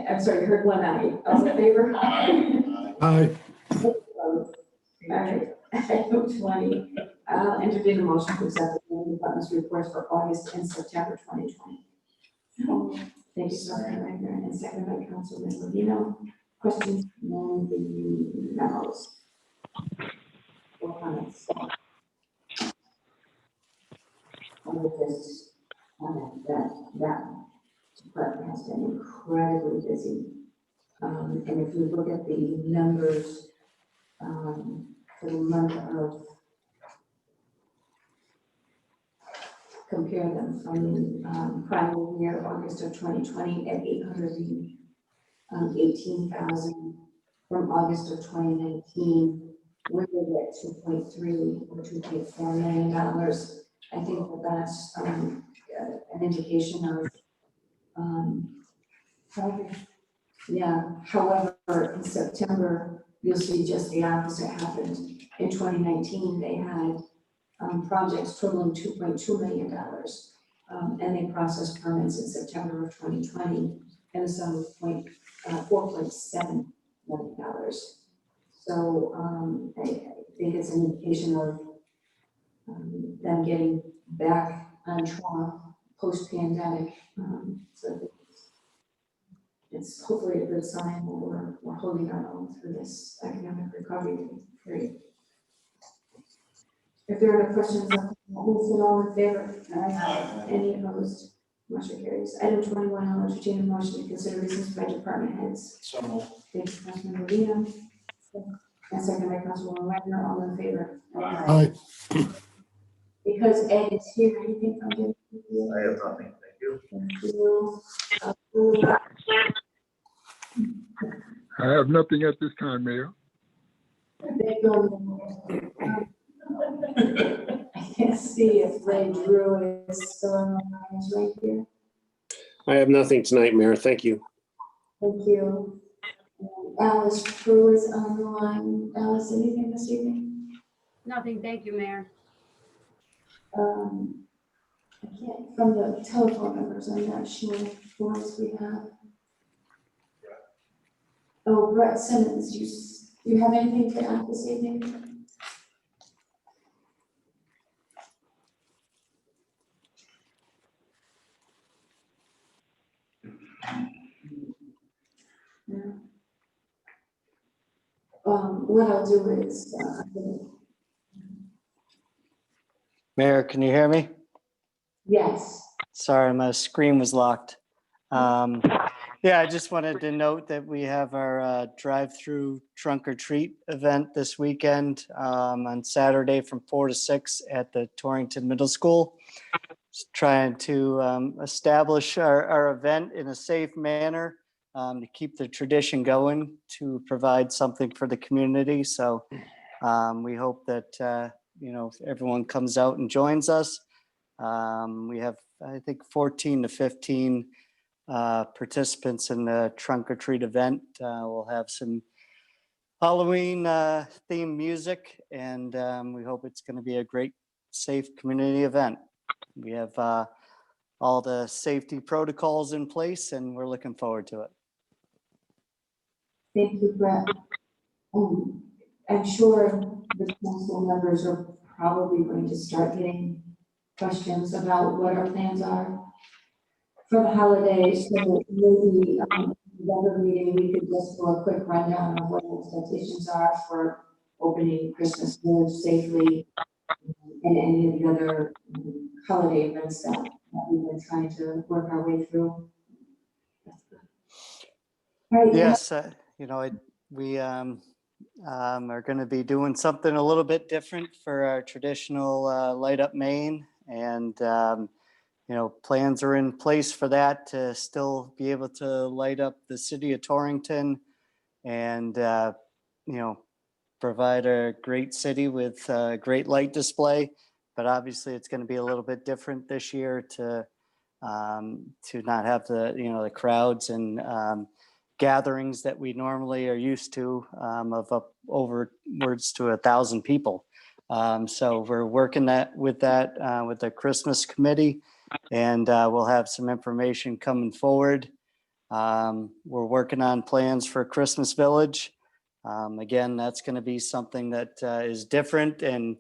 I'm sorry, you heard one aye. All in favor? Aye. All right, item 20. I'll entertain a motion to accept the department's reports for August and September 2020. Thank you, Mr. Wagner, and second by Councilman Rubino. Questions on the memos? Or comments? That department has been incredibly busy. And if you look at the numbers for the month of, compare them from the prior year, August of 2020 at 818,000, from August of 2019, we're at 2.3 or $2.4 million. I think that that's an indication of however, in September, you'll see just the opposite happened. In 2019, they had projects totaling $2.2 million, and they processed permits in September of 2020 and a sum of $4.7 million. So I think it's an indication of them getting back on track post-pandemic. So it's hopefully a good sign that we're holding our own through this economic recovery period. If there are no questions, all in favor? Aye. Any opposed? Motion carries. Item 21, I'll entertain a motion to consider business by department heads. So moved. Thank you, Councilman Rubino. And second by Councilwoman Wagner, all in favor? Aye. Because Ed is here, anything from him? I have nothing, thank you. Thank you. I have nothing at this time, Mayor. I can't see if Ray Drew is still on the line, is right here. I have nothing tonight, Mayor. Thank you. Thank you. Alice Drew is on the line. Alice, anything this evening? Nothing, thank you, Mayor. I can't, from the telephone numbers, I'm not sure who else we have. Oh, Brett Simmons, you have anything to add this evening? No. What I'll do is, Mayor, can you hear me? yes. Sorry, my screen was locked. Yeah, I just wanted to note that we have our drive-through trunk or treat event this weekend on Saturday from 4 to 6 at the Torrington Middle School. Just trying to establish our event in a safe manner to keep the tradition going, to provide something for the community. So we hope that everyone comes out and joins us. We have, I think, 14 to 15 participants in the trunk or treat event. We'll have some Halloween themed music, and we hope it's going to be a great, safe community event. We have all the safety protocols in place, and we're looking forward to it. Thank you, Brett. I'm sure the council members are probably going to start getting questions about what our plans are for the holidays. So maybe another meeting, we could just do a quick rundown of what expectations are for opening Christmas goods safely and any of the other holiday events that we've been trying to work our way through. All right. Yes, we are going to be doing something a little bit different for our traditional light up Main, and plans are in place for that to still be able to light up the city of Torrington, and provide a great city with a great light display. But obviously, it's going to be a little bit different this year to not have the crowds and gatherings that we normally are used to of overwards to 1,000 people. So we're working with the Christmas committee, and we'll have some information coming forward. We're working on plans for Christmas Village. Again, that's going to be something that is different and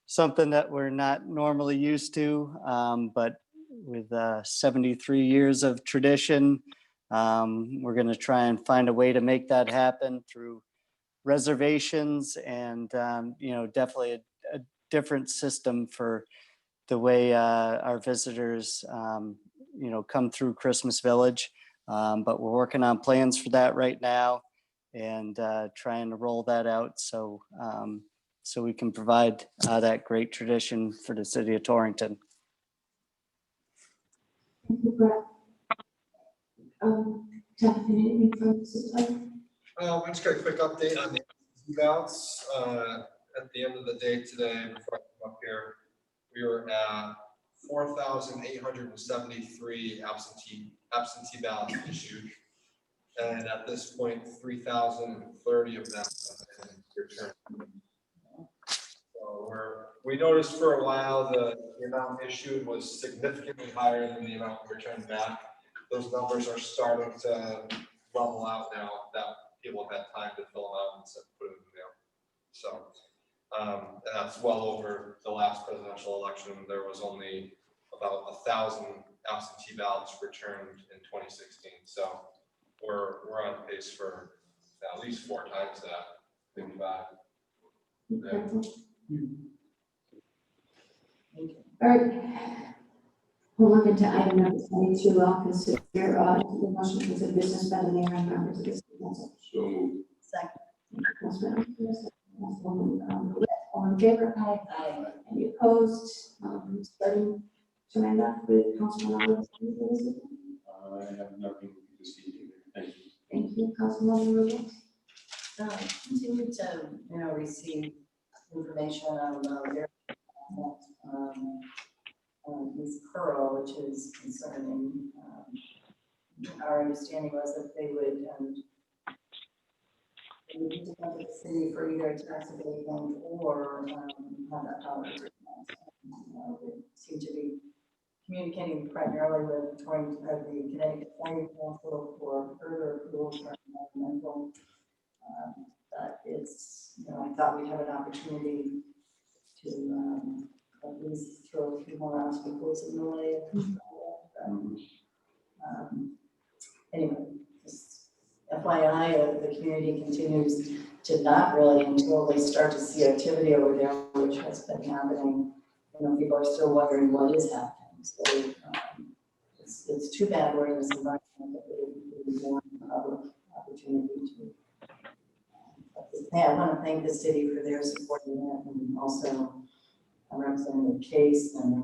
something that we're not normally used to, but with 73 years of tradition, we're going to try and find a way to make that happen through reservations and, definitely a different system for the way our visitors, come through Christmas Village. But we're working on plans for that right now, and trying to roll that out so we can provide that great tradition for the city of Torrington. Thank you, Brett. Jonathan, anything from the system? I just got a quick update on the ballots. At the end of the day today, before I come up here, we were at 4,873 absentee ballots issued. And at this point, 3,030 of them have been returned. So we noticed for a while the amount issued was significantly higher than the amount returned back. Those numbers are starting to level out now that people have had time to fill them out and put them in the mail. So, and that's well over the last presidential election. There was only about 1,000 absentee ballots returned in 2016. So we're on pace for at least 4 times that, maybe 5. Yeah. All right. We'll move into item number 22. I'll consider the motion to consider business by the mayor and members of the city council. So moved. Second. Councilwoman, all in favor? Aye. Any opposed? Starting Samantha with Councilman Roberts. I have nothing to see here. Thank you. Thank you, Councilwoman Roberts. Continue to, receive information on Ms. Pearl, which is concerning. Our understanding was that they would need to come to the city for either a tax abatement or have that power. We seem to be communicating primarily with the Connecticut Planning Council for further approval for environmental. But it's, I thought we'd have an opportunity to at least throw a few more obstacles in the way. Anyway, just FYI, the community continues to not really until they start to see activity over there, which has been happening. People are still wondering what is happening. So it's too bad we're in this environment that we want public opportunity to. I want to thank the city for their support in that, and also Representative Case and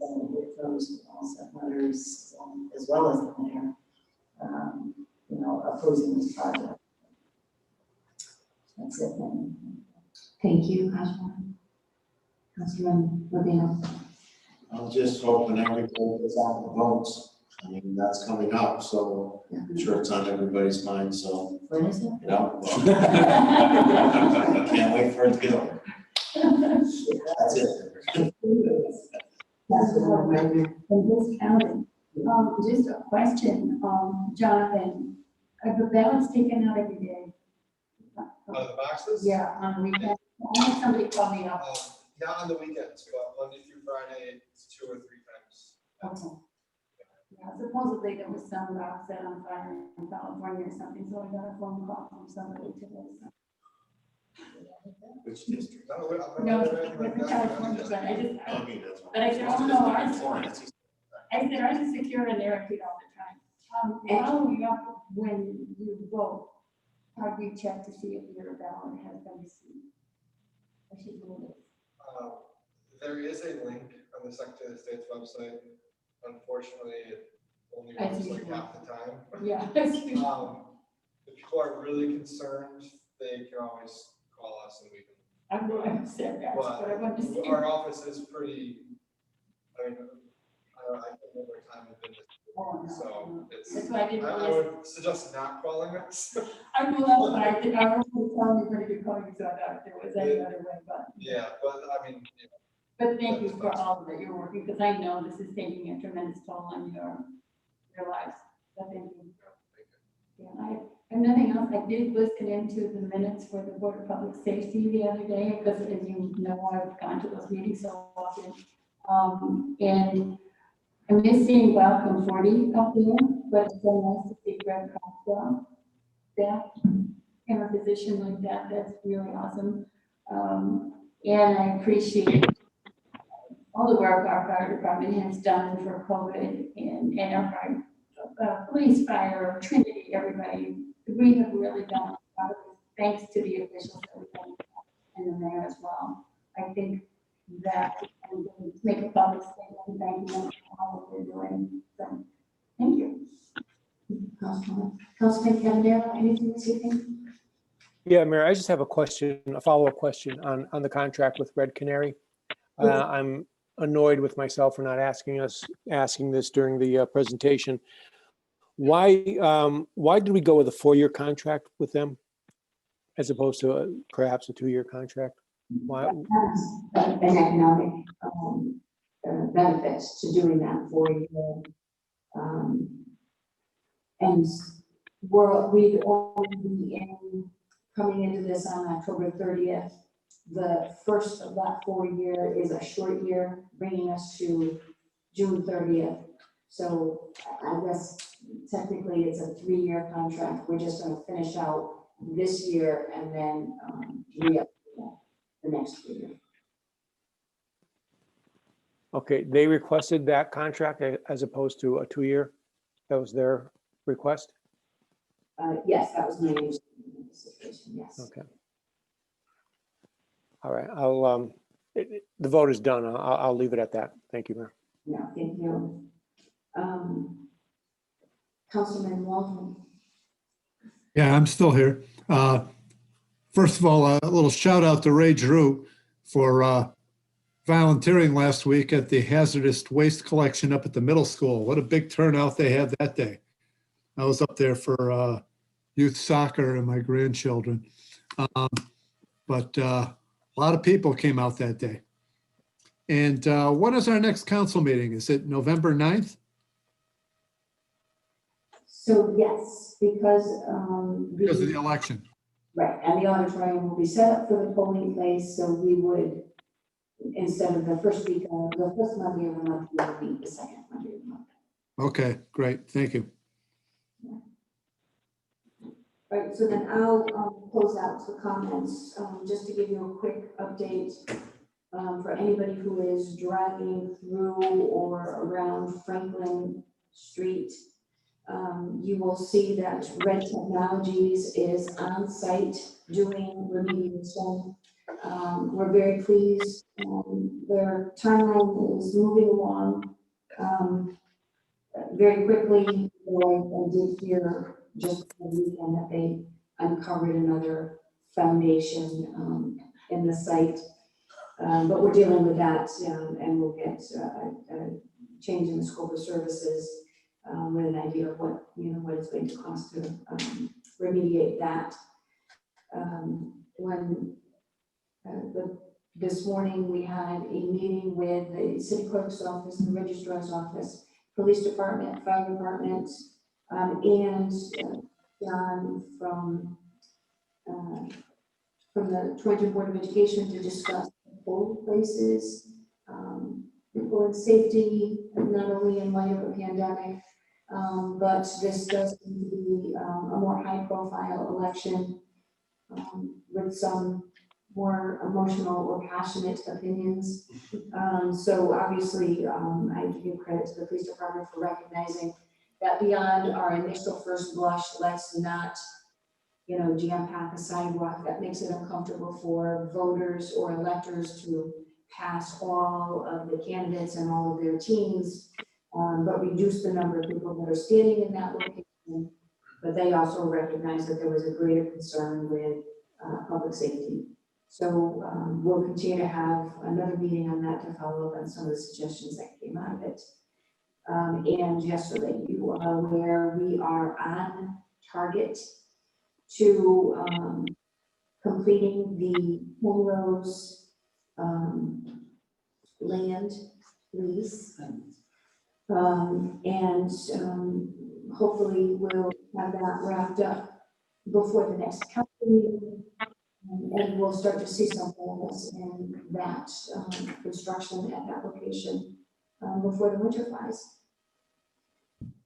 Representative Whitcombs who all sent letters, as well as the mayor, opposing this project. That's it. Thank you, Councilman Medina. I'm just hoping everybody gets out the votes. I mean, that's coming up, so I'm sure it's on everybody's mind, so. When is it? Get out the vote. I can't wait for it to get over. That's it. Councilwoman Wagner. And this county, just a question, Jonathan, are the ballots taken out every day? The boxes? Yeah, on the weekend. I had somebody call me up. Not on the weekends, but Monday through Friday, it's 2 or 3 times. Okay. Yeah, supposedly there was some box set on fire in California or something, so I got a phone call from somebody today. So. Which district? No, with California, but I just, I mean, that's. but I said, oh no, ours. Florence. I I said, are you secure? And they repeat all the time. Following up when you vote, how do you check to see if your ballot has been received? I should do this. There is a link on the Secretary of State's website. Unfortunately, it only As works like usual. half the time. Yeah. If people are really concerned, they can always call us and we can. I'm going to say that, but I want to see. Our office is pretty, I mean, I can't remember what time we've been this, Oh, no, so no. it's, That's why I didn't. I would suggest not calling us. I know that's why I think I was telling you pretty good calling, so I thought if there was any other way, but. Yeah, but I mean, you know, But thank you for all that you're working, because I know this is taking a tremendous toll on your lives. So thank you. Yeah, I have nothing else. I did listen into the minutes for the Board of Public Safety the other day, because as you know, I've gone to those meetings so often. And I miss seeing Welcome 40 up there, but it's so nice to see Greg Coxwell back in a position like that. That's really awesome. And I appreciate all the work our fire department has done for COVID and our fire, police, fire, Trinity, everybody. We have really done a lot of this, thanks to the officials that we have and the mayor as well. I think that we can make a public statement, thank you for all that they're doing. So, thank you. Councilman Candela, anything this evening? Yeah, Mayor, I just have a question, a follow-up question on the contract with Red Canary. I'm annoyed with myself for not asking this during the presentation. Why did we go with a 4-year contract with them as opposed to perhaps a 2-year contract? Why? An economic benefits to doing that for you. And we'd only be coming into this on October 30th. The first of that 4-year is a short year, bringing us to June 30th. So I guess technically it's a 3-year contract. We're just going to finish out this year and then re-up the next 3 years. Okay, they requested that contract as opposed to a 2-year? That was their request? Yes, that was my understanding of the situation, yes. Okay. All right, I'll, the vote is done. I'll leave it at that. Thank you, Mayor. Yeah, thank you. Councilman Waldman. Yeah, I'm still here. First of all, a little shout out to Ray Drew for volunteering last week at the hazardous waste collection up at the middle school. What a big turnout they had that day. I was up there for youth soccer and my grandchildren. But a lot of people came out that day. And when is our next council meeting? Is it November 9th? So yes, because Because of the election. right, and the auditorium will be set up for the polling place, so we would, instead of the first week of the first Monday of the month, we would meet the second Monday of the month. Okay, great. Thank you. Right, so then I'll close out the comments, just to give you a quick update for anybody who is driving through or around Franklin Street. You will see that Red Technologies is on site doing remediation. We're very pleased. Their timeline is moving along very quickly. I did hear just the weekend that they uncovered another foundation in the site. But we're dealing with that and we'll get a change in the scope of services with an idea of what it's going to cost to remediate that. This morning we had a meeting with the city clerk's office, the registrar's office, police department, fire department, and John from the Torrington Board of Education to discuss polling places, employee safety, not only in light of a pandemic, but this does need to be a more high-profile election with some more emotional or passionate opinions. So obviously, I give credit to the police department for recognizing that beyond our initial first blush, let's not, jam pack a sidewalk that makes it uncomfortable for voters or electors to pass all of the candidates and all of their teams, but reduce the number of people that are standing in that location. But they also recognize that there was a greater concern with public safety. So we'll continue to have another meeting on that to follow up on some of the suggestions that came out of it. And just so that you are aware, we are on target to completing the Penrose land lease. And hopefully we'll have that wrapped up before the next council meeting. And we'll start to see some progress in that construction at that location before the winter flies.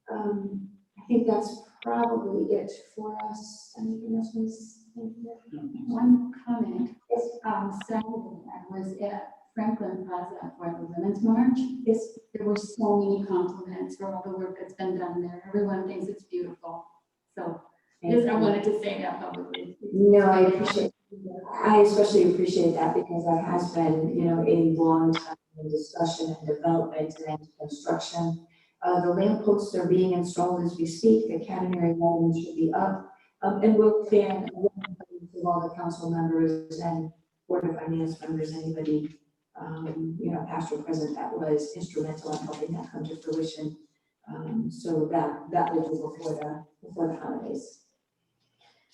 I think that's probably it for us. Anything else? One comment. Saturday, I was at Franklin Plaza for the Women's March. There were so many compliments for all the work that's been done there. Everyone thinks it's beautiful. So I wanted to say that publicly. No, I appreciate. I especially appreciate that because that has been, a long time in discussion and development and construction. The lamp posts are being installed as we speak. The catenary lighting should be up. And we'll plan with all the council members and Board of Finance members, anybody, past or present, that was instrumental in helping that come to fruition. So that will be before the holidays.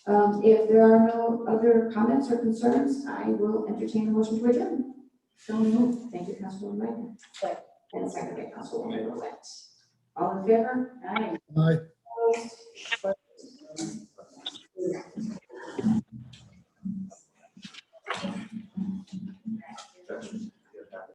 If there are no other comments or concerns, I will entertain a motion to adjourn. So moved. Thank you, Councilwoman Wagner. And second by Councilwoman Willett. All in favor? Aye. Aye. Opposed?